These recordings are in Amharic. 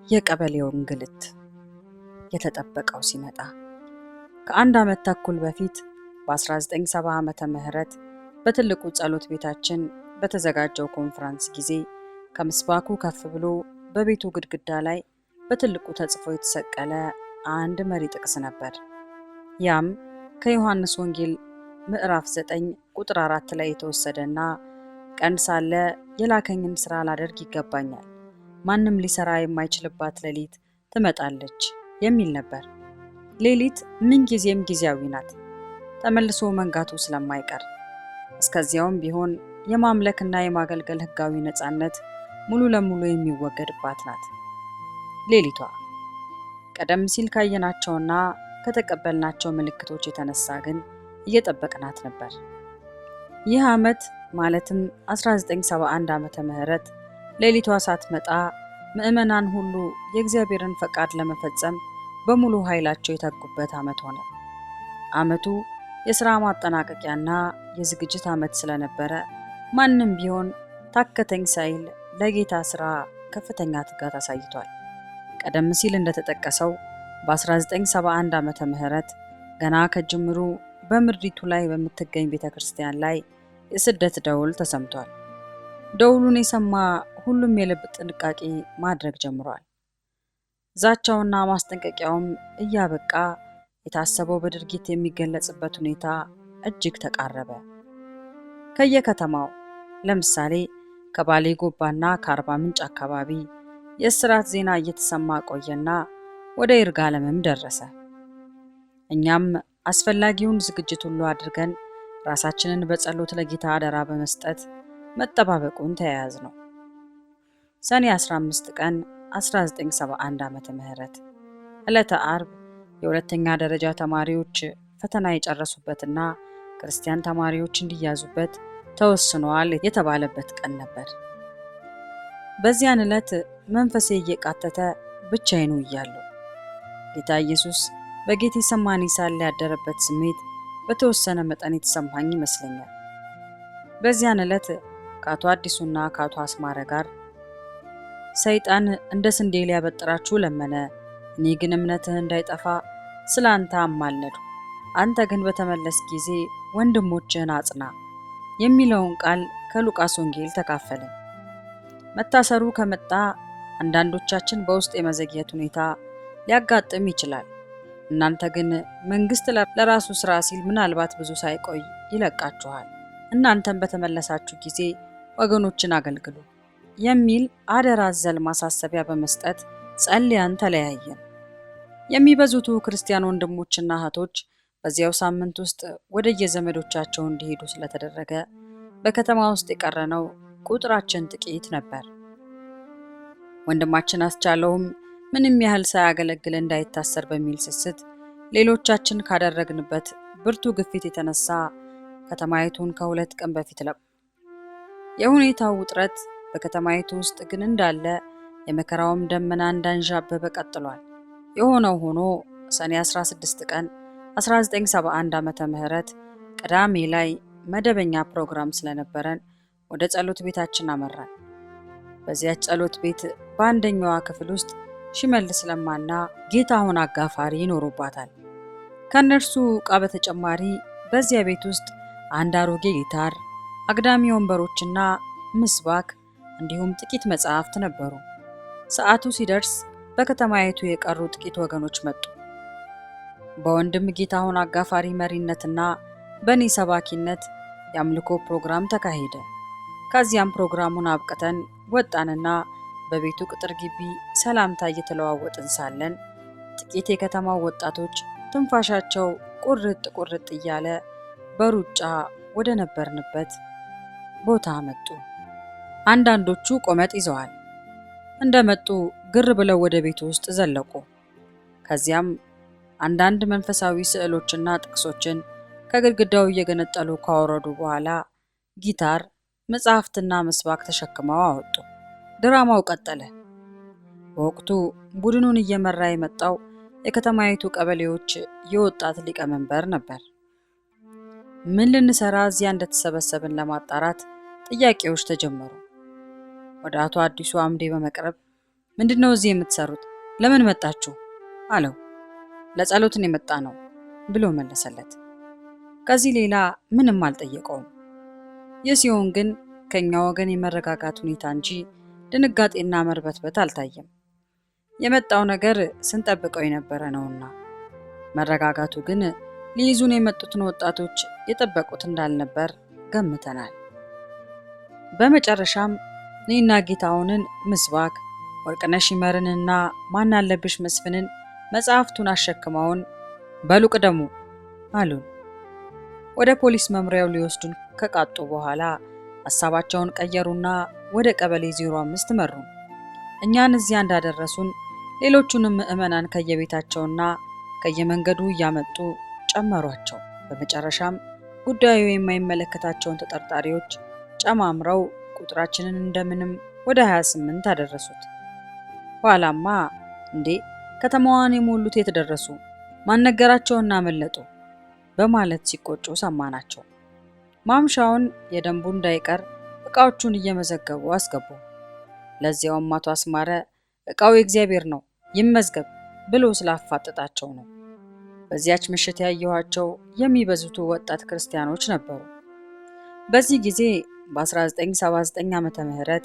የቀበሌው እንግልት የተጠበቀው ሲመጣ ከአንድ ዓመት ተኩል በፊት በ1970 ዓመተ ምህረት በትልቁ ጸሎት ቤታችን በተዘጋጀው ኮንፈረንስ ጊዜ ከምስባኩ ከፍ ብሎ በቤቱ ግድግዳ ላይ በትልቁ ተጽፎ የተሰቀለ አንድ መሪ ጥቅስ ነበር። ያም ከዮሐንስ ወንጌል ምዕራፍ 9 ቁጥር 4 ላይ የተወሰደና ቀን ሳለ የላከኝን ሥራ ላደርግ ይገባኛል፣ ማንም ሊሰራ የማይችልባት ሌሊት ትመጣለች የሚል ነበር። ሌሊት ምን ጊዜም ጊዜያዊ ናት፣ ተመልሶ መንጋቱ ስለማይቀር። እስከዚያውም ቢሆን የማምለክና የማገልገል ሕጋዊ ነፃነት ሙሉ ለሙሉ የሚወገድባት ናት። ሌሊቷ ቀደም ሲል ካየናቸውና ከተቀበልናቸው ምልክቶች የተነሳ ግን እየጠበቅናት ነበር። ይህ ዓመት ማለትም 1971 ዓመተ ምህረት ሌሊቷ ሳትመጣ ምዕመናን ሁሉ የእግዚአብሔርን ፈቃድ ለመፈጸም በሙሉ ኃይላቸው የተጉበት ዓመት ሆነ። ዓመቱ የሥራ ማጠናቀቂያና የዝግጅት ዓመት ስለነበረ ማንም ቢሆን ታከተኝ ሳይል ለጌታ ሥራ ከፍተኛ ትጋት አሳይቷል። ቀደም ሲል እንደተጠቀሰው በ1971 ዓመተ ምህረት ገና ከጅምሩ በምድሪቱ ላይ በምትገኝ ቤተክርስቲያን ላይ የስደት ደውል ተሰምቷል። ደውሉን የሰማ ሁሉም የልብ ጥንቃቄ ማድረግ ጀምሯል። ዛቻውና ማስጠንቀቂያውም እያበቃ የታሰበው በድርጊት የሚገለጽበት ሁኔታ እጅግ ተቃረበ። ከየከተማው ለምሳሌ ከባሌ ጎባና ከአርባ ምንጭ አካባቢ የእስራት ዜና እየተሰማ ቆየና ወደ ይርጋለምም ደረሰ። እኛም አስፈላጊውን ዝግጅት ሁሉ አድርገን ራሳችንን በጸሎት ለጌታ አደራ በመስጠት መጠባበቁን ተያያዝ ነው። ሰኔ 15 ቀን 1971 ዓመተ ምህረት ዕለተ ዓርብ የሁለተኛ ደረጃ ተማሪዎች ፈተና የጨረሱበትና ክርስቲያን ተማሪዎች እንዲያዙበት ተወስኗል የተባለበት ቀን ነበር። በዚያን ዕለት መንፈሴ እየቃተተ ብቻዬን ውያለሁ። ጌታ ኢየሱስ በጌቴሰማኒ ሳለ ያደረበት ስሜት በተወሰነ መጠን የተሰማኝ ይመስለኛል። በዚያን ዕለት ከአቶ አዲሱና ከአቶ አስማረ ጋር ሰይጣን እንደ ስንዴ ሊያበጥራችሁ ለመነ፣ እኔ ግን እምነትህ እንዳይጠፋ ስለ አንተ አማለድኩ፣ አንተ ግን በተመለስ ጊዜ ወንድሞችህን አጽና የሚለውን ቃል ከሉቃስ ወንጌል ተካፈልን። መታሰሩ ከመጣ አንዳንዶቻችን በውስጥ የመዘግየት ሁኔታ ሊያጋጥም ይችላል። እናንተ ግን መንግስት ለራሱ ስራ ሲል ምናልባት ብዙ ሳይቆይ ይለቃችኋል። እናንተም በተመለሳችሁ ጊዜ ወገኖችን አገልግሉ የሚል አደራ አዘል ማሳሰቢያ በመስጠት ጸልያን ተለያየን። የሚበዙቱ ክርስቲያን ወንድሞችና እህቶች በዚያው ሳምንት ውስጥ ወደ የዘመዶቻቸው እንዲሄዱ ስለተደረገ በከተማ ውስጥ የቀረነው ቁጥራችን ጥቂት ነበር። ወንድማችን አስቻለውም ምንም ያህል ሳያገለግል እንዳይታሰር በሚል ስስት ሌሎቻችን ካደረግንበት ብርቱ ግፊት የተነሳ ከተማይቱን ከ2 ቀን በፊት ለቀቁ። የሁኔታው ውጥረት በከተማይቱ ውስጥ ግን እንዳለ የመከራውም ደመና እንዳንዣበበ ቀጥሏል። የሆነው ሆኖ ሰኔ 16 ቀን 1971 ዓመተ ምህረት ቅዳሜ ላይ መደበኛ ፕሮግራም ስለነበረን ወደ ጸሎት ቤታችን አመራን። በዚያች ጸሎት ቤት በአንደኛዋ ክፍል ውስጥ ሽመልስ ለማና ጌታሁን አጋፋሪ ይኖሩባታል። ከነርሱ ዕቃ በተጨማሪ በዚያ ቤት ውስጥ አንድ አሮጌ ጊታር፣ አግዳሚ ወንበሮችና ምስባክ እንዲሁም ጥቂት መጽሐፍት ነበሩ። ሰዓቱ ሲደርስ በከተማይቱ የቀሩ ጥቂት ወገኖች መጡ። በወንድም ጌታሁን አጋፋሪ መሪነትና በእኔ ሰባኪነት የአምልኮ ፕሮግራም ተካሄደ። ከዚያም ፕሮግራሙን አብቅተን ወጣንና በቤቱ ቅጥር ግቢ ሰላምታ እየተለዋወጥን ሳለን ጥቂት የከተማው ወጣቶች ትንፋሻቸው ቁርጥ ቁርጥ እያለ በሩጫ ወደ ነበርንበት ቦታ መጡ። አንዳንዶቹ ቆመጥ ይዘዋል። እንደመጡ ግር ብለው ወደ ቤቱ ውስጥ ዘለቁ። ከዚያም አንዳንድ መንፈሳዊ ስዕሎችና ጥቅሶችን ከግድግዳው እየገነጠሉ ካወረዱ በኋላ ጊታር፣ መጽሐፍትና ምስባክ ተሸክመው አወጡ። ድራማው ቀጠለ። በወቅቱ ቡድኑን እየመራ የመጣው የከተማይቱ ቀበሌዎች የወጣት ሊቀመንበር ነበር። ምን ልንሰራ እዚያ እንደተሰበሰብን ለማጣራት ጥያቄዎች ተጀመሩ። ወደ አቶ አዲሱ አምዴ በመቅረብ ምንድነው እዚህ የምትሰሩት? ለምን መጣችሁ? አለው። ለጸሎትን የመጣ ነው ብሎ መለሰለት። ከዚህ ሌላ ምንም አልጠየቀውም። ይህ ሲሆን ግን ከኛ ወገን የመረጋጋት ሁኔታ እንጂ ድንጋጤና መርበትበት አልታየም። የመጣው ነገር ስንጠብቀው የነበረ ነውና። መረጋጋቱ ግን ሊይዙን የመጡትን ወጣቶች የጠበቁት እንዳልነበር ገምተናል። በመጨረሻም እኔና ጌታሁንን ምስባክ፣ ወርቅነሽ ይመርንና ማናለብሽ መስፍንን መጽሐፍቱን አሸክመውን በሉ ቅደሙ አሉን። ወደ ፖሊስ መምሪያው ሊወስዱን ከቃጡ በኋላ ሐሳባቸውን ቀየሩና ወደ ቀበሌ 05 መሩን። እኛን እዚያ እንዳደረሱን ሌሎቹንም ምዕመናን ከየቤታቸውና ከየመንገዱ እያመጡ ጨመሯቸው። በመጨረሻም ጉዳዩ የማይመለከታቸውን ተጠርጣሪዎች ጨማምረው ቁጥራችንን እንደምንም ወደ 28 አደረሱት። ኋላማ እንዴ ከተማዋን የሞሉት የተደረሱ ማነገራቸውና አመለጡ በማለት ሲቆጩ ሰማናቸው። ማምሻውን የደንቡ እንዳይቀር ዕቃዎቹን እየመዘገቡ አስገቡ። ለዚያውም አቶ አስማረ ዕቃው የእግዚአብሔር ነው ይመዝገብ ብሎ ስላፋጠጣቸው ነው። በዚያች ምሽት ያየኋቸው የሚበዙቱ ወጣት ክርስቲያኖች ነበሩ። በዚህ ጊዜ በ1979 ዓመተ ምህረት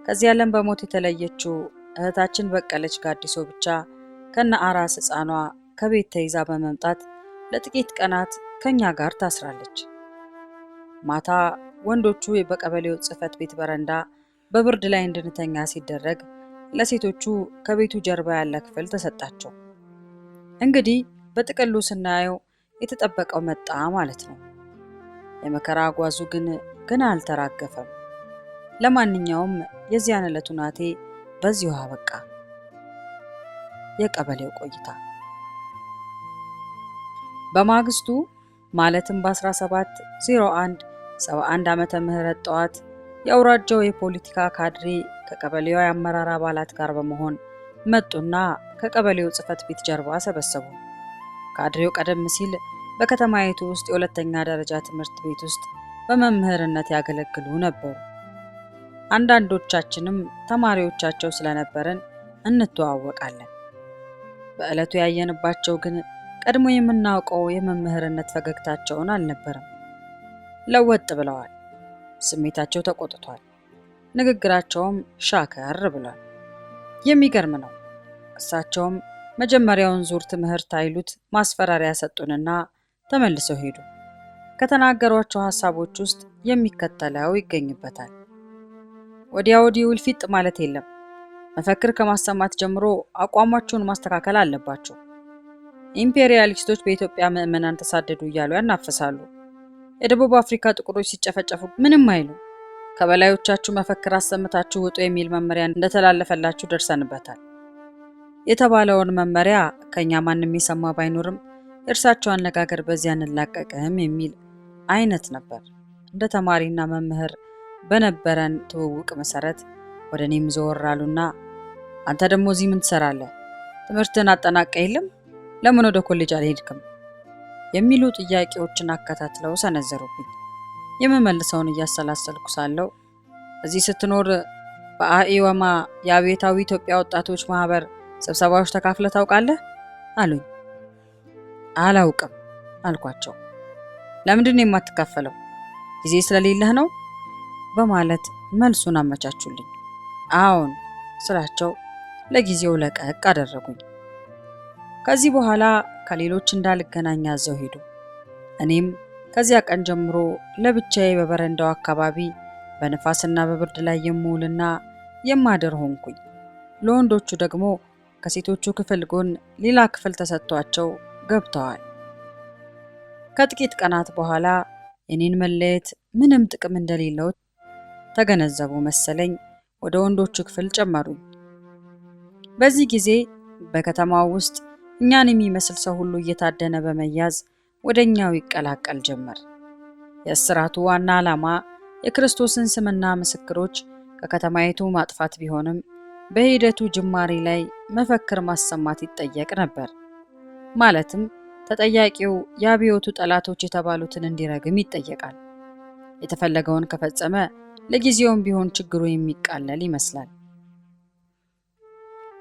ከዚህ ዓለም በሞት የተለየችው እህታችን በቀለች ጋዲሶ ብቻ ከነ አራስ ሕፃኗ ከቤት ተይዛ በመምጣት ለጥቂት ቀናት ከኛ ጋር ታስራለች። ማታ ወንዶቹ በቀበሌው ጽሕፈት ቤት በረንዳ በብርድ ላይ እንድንተኛ ሲደረግ፣ ለሴቶቹ ከቤቱ ጀርባ ያለ ክፍል ተሰጣቸው። እንግዲህ በጥቅሉ ስናየው የተጠበቀው መጣ ማለት ነው። የመከራ ጓዙ ግን ገና አልተራገፈም። ለማንኛውም የዚያን ዕለቱ ናቴ በዚሁ አበቃ። የቀበሌው ቆይታ በማግስቱ ማለትም በ1701/71 ዓመተ ምህረት ጠዋት የአውራጃው የፖለቲካ ካድሬ ከቀበሌው የአመራር አባላት ጋር በመሆን መጡና ከቀበሌው ጽሕፈት ቤት ጀርባ ሰበሰቡ። ካድሬው ቀደም ሲል በከተማይቱ ውስጥ የሁለተኛ ደረጃ ትምህርት ቤት ውስጥ በመምህርነት ያገለግሉ ነበሩ። አንዳንዶቻችንም ተማሪዎቻቸው ስለነበርን እንተዋወቃለን። በዕለቱ ያየንባቸው ግን ቀድሞ የምናውቀው የመምህርነት ፈገግታቸውን አልነበረም። ለወጥ ብለዋል። ስሜታቸው ተቆጥቷል። ንግግራቸውም ሻከር ብሏል። የሚገርም ነው። እሳቸውም መጀመሪያውን ዙር ትምህርት አይሉት ማስፈራሪያ ሰጡንና ተመልሰው ሄዱ። ከተናገሯቸው ሐሳቦች ውስጥ የሚከተለው ይገኝበታል። ወዲያ ወዲህ ውልፊጥ ማለት የለም። መፈክር ከማሰማት ጀምሮ አቋማቸውን ማስተካከል አለባቸው። ኢምፔሪያሊስቶች በኢትዮጵያ ምዕመናን ተሳደዱ እያሉ ያናፍሳሉ። የደቡብ አፍሪካ ጥቁሮች ሲጨፈጨፉ ምንም አይሉ። ከበላዮቻችሁ መፈክር አሰምታችሁ ውጡ የሚል መመሪያ እንደተላለፈላችሁ ደርሰንበታል። የተባለውን መመሪያ ከኛ ማንም የሰማ ባይኖርም የእርሳቸው አነጋገር በዚያ እንላቀቅም የሚል አይነት ነበር። እንደ ተማሪና መምህር በነበረን ትውውቅ መሰረት ወደ እኔም ዘወር አሉና አንተ ደግሞ እዚህ ምን ትሰራለህ? ትምህርትን አጠናቀ የለም? ለምን ወደ ኮሌጅ አልሄድክም? የሚሉ ጥያቄዎችን አከታትለው ሰነዘሩብኝ። የምመልሰውን እያሰላሰልኩ ሳለው እዚህ ስትኖር በአኢወማ የአብዮታዊ ኢትዮጵያ ወጣቶች ማህበር ስብሰባዎች ተካፍለህ ታውቃለህ? አሉኝ። አላውቅም አልኳቸው። ለምንድን ነው የማትካፈለው? ጊዜ ስለሌለህ ነው? በማለት መልሱን አመቻቹልኝ። አዎን ስላቸው ለጊዜው ለቀቅ አደረጉኝ። ከዚህ በኋላ ከሌሎች እንዳልገናኝ አዘው ሄዱ። እኔም ከዚያ ቀን ጀምሮ ለብቻዬ በበረንዳው አካባቢ በንፋስና በብርድ ላይ የምውልና የማደር ሆንኩኝ። ለወንዶቹ ደግሞ ከሴቶቹ ክፍል ጎን ሌላ ክፍል ተሰጥቷቸው ገብተዋል። ከጥቂት ቀናት በኋላ የኔን መለየት ምንም ጥቅም እንደሌለው ተገነዘቡ መሰለኝ ወደ ወንዶቹ ክፍል ጨመሩኝ። በዚህ ጊዜ በከተማው ውስጥ እኛን የሚመስል ሰው ሁሉ እየታደነ በመያዝ ወደኛው ይቀላቀል ጀመር። የእስራቱ ዋና ዓላማ የክርስቶስን ስምና ምስክሮች ከከተማይቱ ማጥፋት ቢሆንም በሂደቱ ጅማሬ ላይ መፈክር ማሰማት ይጠየቅ ነበር። ማለትም ተጠያቂው የአብዮቱ ጠላቶች የተባሉትን እንዲረግም ይጠየቃል። የተፈለገውን ከፈጸመ ለጊዜውም ቢሆን ችግሩ የሚቃለል ይመስላል።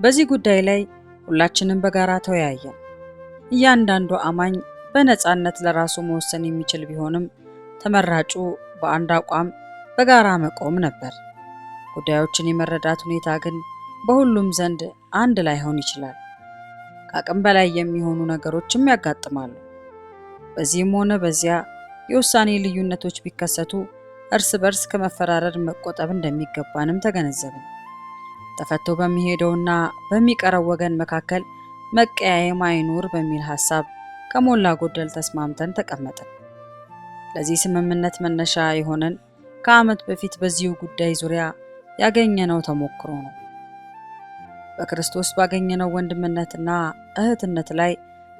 በዚህ ጉዳይ ላይ ሁላችንም በጋራ ተወያየን። እያንዳንዱ አማኝ በነፃነት ለራሱ መወሰን የሚችል ቢሆንም ተመራጩ በአንድ አቋም በጋራ መቆም ነበር። ጉዳዮችን የመረዳት ሁኔታ ግን በሁሉም ዘንድ አንድ ላይሆን ይችላል። ከአቅም በላይ የሚሆኑ ነገሮችም ያጋጥማሉ። በዚህም ሆነ በዚያ የውሳኔ ልዩነቶች ቢከሰቱ እርስ በርስ ከመፈራረድ መቆጠብ እንደሚገባንም ተገነዘብን። ተፈቶ በሚሄደውና በሚቀረው ወገን መካከል መቀያየም አይኑር በሚል ሐሳብ ከሞላ ጎደል ተስማምተን ተቀመጥን። ለዚህ ስምምነት መነሻ የሆነን ከዓመት በፊት በዚሁ ጉዳይ ዙሪያ ያገኘነው ተሞክሮ ነው። በክርስቶስ ባገኘነው ወንድምነትና እህትነት ላይ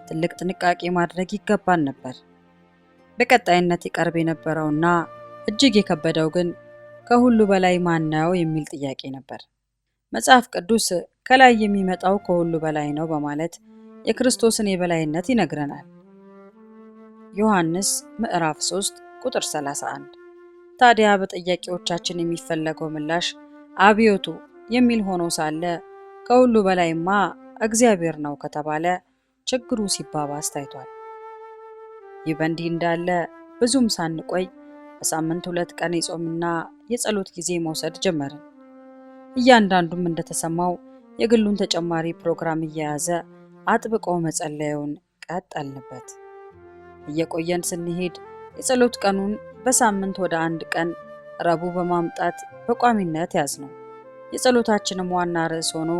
ትልቅ ጥንቃቄ ማድረግ ይገባን ነበር። በቀጣይነት ይቀርብ የነበረውና እጅግ የከበደው ግን ከሁሉ በላይ ማን ነው የሚል ጥያቄ ነበር። መጽሐፍ ቅዱስ ከላይ የሚመጣው ከሁሉ በላይ ነው በማለት የክርስቶስን የበላይነት ይነግረናል። ዮሐንስ ምዕራፍ 3 ቁጥር 31። ታዲያ በጥያቄዎቻችን የሚፈለገው ምላሽ አብዮቱ የሚል ሆኖ ሳለ ከሁሉ በላይማ እግዚአብሔር ነው ከተባለ ችግሩ ሲባባስ ታይቷል። ይህ በእንዲህ እንዳለ ብዙም ሳንቆይ በሳምንት 2 ቀን የጾምና የጸሎት ጊዜ መውሰድ ጀመርን። እያንዳንዱም እንደተሰማው የግሉን ተጨማሪ ፕሮግራም እየያዘ አጥብቆ መጸለዩን ቀጠልንበት። እየቆየን ስንሄድ የጸሎት ቀኑን በሳምንት ወደ 1 ቀን ረቡዕ በማምጣት በቋሚነት ያዝነው። የጸሎታችንም ዋና ርዕስ ሆኖ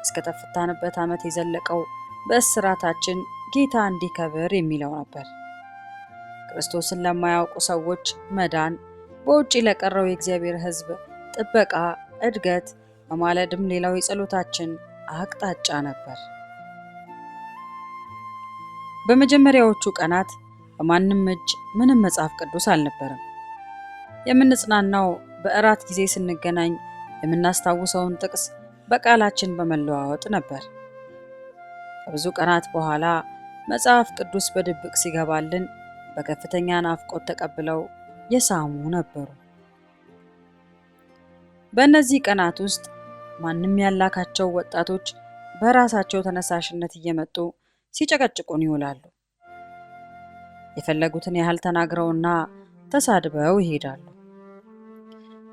እስከ ተፈታንበት ዓመት የዘለቀው በእስራታችን ጌታ እንዲከብር የሚለው ነበር። ክርስቶስን ለማያውቁ ሰዎች መዳን፣ በውጪ ለቀረው የእግዚአብሔር ሕዝብ ጥበቃ፣ እድገት በማለድም ሌላው የጸሎታችን አቅጣጫ ነበር። በመጀመሪያዎቹ ቀናት በማንም እጅ ምንም መጽሐፍ ቅዱስ አልነበረም። የምንጽናናው በእራት ጊዜ ስንገናኝ የምናስታውሰውን ጥቅስ በቃላችን በመለዋወጥ ነበር። ከብዙ ቀናት በኋላ መጽሐፍ ቅዱስ በድብቅ ሲገባልን በከፍተኛ ናፍቆት ተቀብለው የሳሙ ነበሩ። በእነዚህ ቀናት ውስጥ ማንም ያላካቸው ወጣቶች በራሳቸው ተነሳሽነት እየመጡ ሲጨቀጭቁን ይውላሉ። የፈለጉትን ያህል ተናግረውና ተሳድበው ይሄዳሉ።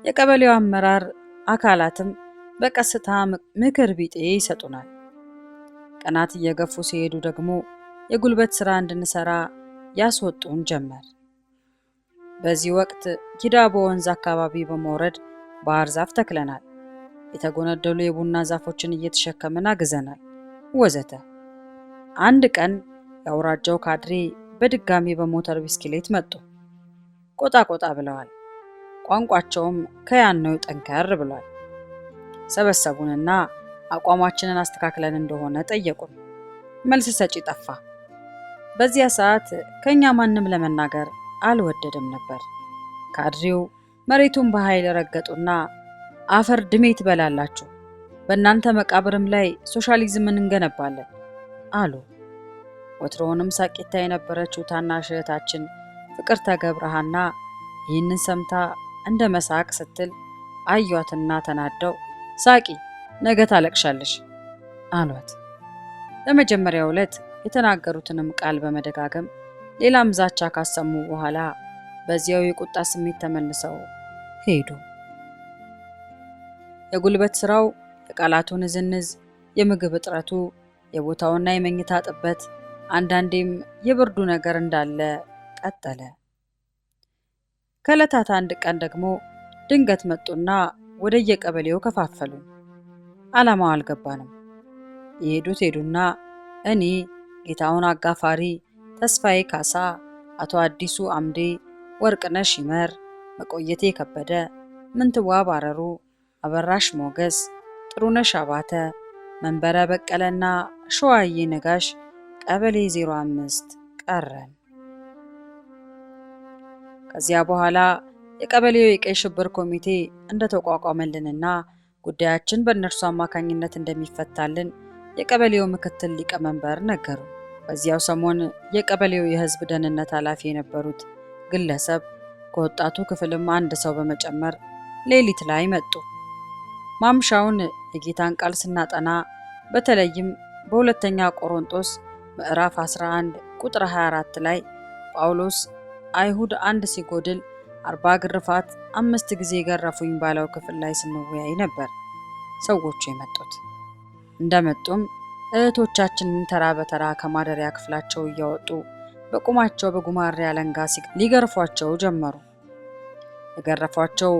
የቀበሌው አመራር አካላትም በቀስታ ምክር ቢጤ ይሰጡናል። ቀናት እየገፉ ሲሄዱ ደግሞ የጉልበት ሥራ እንድንሰራ ያስወጡን ጀመር። በዚህ ወቅት ጊዳቦ ወንዝ አካባቢ በመውረድ ባህር ዛፍ ተክለናል። የተጎነደሉ የቡና ዛፎችን እየተሸከምን አግዘናል፣ ወዘተ። አንድ ቀን የአውራጃው ካድሬ በድጋሚ በሞተር ቢስክሌት መጡ። ቆጣ ቆጣ ብለዋል። ቋንቋቸውም ከያነው ጠንከር ብሏል። ሰበሰቡንና አቋማችንን አስተካክለን እንደሆነ ጠየቁን። መልስ ሰጪ ጠፋ። በዚያ ሰዓት ከኛ ማንም ለመናገር አልወደደም ነበር። ካድሬው መሬቱን በኃይል ረገጡና አፈር ድሜ ትበላላችሁ፣ በእናንተ መቃብርም ላይ ሶሻሊዝምን እንገነባለን አሉ። ወትሮውንም ሳቂታ የነበረችው ታናሽ እህታችን ፍቅርተ ገብረሃና ይህንን ሰምታ እንደ መሳቅ ስትል አዩአትና ተናደው ሳቂ፣ ነገ ታለቅሻለሽ አሏት። ለመጀመሪያው ዕለት የተናገሩትንም ቃል በመደጋገም ሌላም ዛቻ ካሰሙ በኋላ በዚያው የቁጣ ስሜት ተመልሰው ሄዱ። የጉልበት ስራው፣ የቃላቱ ንዝንዝ፣ የምግብ እጥረቱ፣ የቦታውና የመኝታ ጥበት፣ አንዳንዴም የብርዱ ነገር እንዳለ ቀጠለ። ከዕለታት አንድ ቀን ደግሞ ድንገት መጡና ወደ የቀበሌው ከፋፈሉ። ዓላማው አልገባንም። የሄዱት ሄዱና እኔ ጌታውን አጋፋሪ፣ ተስፋዬ ካሳ፣ አቶ አዲሱ አምዴ፣ ወርቅነሽ ይመር፣ መቆየቴ ከበደ፣ ምንትዋብ አረሩ፣ አበራሽ ሞገስ፣ ጥሩነሽ አባተ፣ መንበረ በቀለና ሸዋዬ ነጋሽ ቀበሌ 05 ቀረን። ከዚያ በኋላ የቀበሌው የቀይ ሽብር ኮሚቴ እንደተቋቋመልንና ጉዳያችን በእነርሱ አማካኝነት እንደሚፈታልን የቀበሌው ምክትል ሊቀመንበር ነገሩ። በዚያው ሰሞን የቀበሌው የሕዝብ ደህንነት ኃላፊ የነበሩት ግለሰብ ከወጣቱ ክፍልም አንድ ሰው በመጨመር ሌሊት ላይ መጡ። ማምሻውን የጌታን ቃል ስናጠና በተለይም በሁለተኛ ቆሮንቶስ ምዕራፍ 11 ቁጥር 24 ላይ ጳውሎስ አይሁድ አንድ ሲጎድል 40 ግርፋት 5 ጊዜ ገረፉኝ ባለው ክፍል ላይ ስንወያይ ነበር ሰዎቹ የመጡት። እንደመጡም እህቶቻችንን ተራ በተራ ከማደሪያ ክፍላቸው እያወጡ በቁማቸው በጉማሬ አለንጋ ሊገርፏቸው ጀመሩ። የገረፏቸው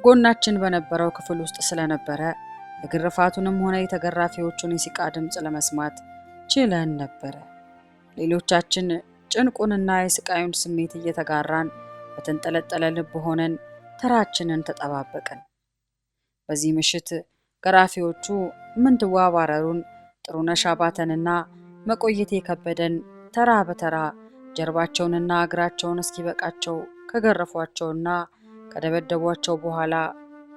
ጎናችን በነበረው ክፍል ውስጥ ስለነበረ የግርፋቱንም ሆነ የተገራፊዎቹን የሲቃ ድምፅ ለመስማት ችለን ነበረ። ሌሎቻችን ጭንቁንና የስቃዩን ስሜት እየተጋራን በተንጠለጠለ ልብ ሆነን ተራችንን ተጠባበቅን። በዚህ ምሽት ገራፊዎቹ ምንትዋብ አረሩን፣ ጥሩነሽ አባተንና መቆየቴ ከበደን ተራ በተራ ጀርባቸውንና እግራቸውን እስኪበቃቸው ከገረፏቸውና ከደበደቧቸው በኋላ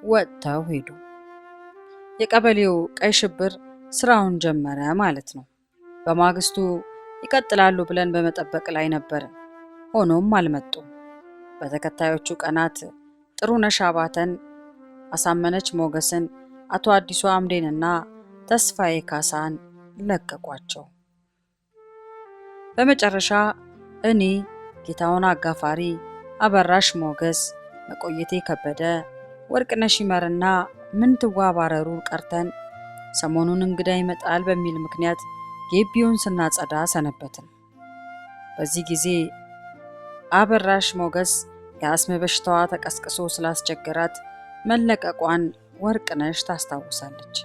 ወጥተው ሄዱ። የቀበሌው ቀይ ሽብር ስራውን ጀመረ ማለት ነው። በማግስቱ ይቀጥላሉ ብለን በመጠበቅ ላይ ነበርን። ሆኖም አልመጡም። በተከታዮቹ ቀናት ጥሩነሽ አባተን፣ አሳመነች ሞገስን፣ አቶ አዲሱ አምዴንና ተስፋዬ ካሳን ለቀቋቸው። በመጨረሻ እኔ፣ ጌታውን አጋፋሪ፣ አበራሽ ሞገስ፣ መቆየቴ ከበደ፣ ወርቅነሽ ይመርና ምንትዋብ አረሩ ቀርተን ሰሞኑን እንግዳ ይመጣል በሚል ምክንያት ግቢውን ስናጸዳ ሰነበትን። በዚህ ጊዜ አበራሽ ሞገስ የአስም በሽታዋ ተቀስቅሶ ስላስቸገራት መለቀቋን ወርቅነሽ ታስታውሳለች።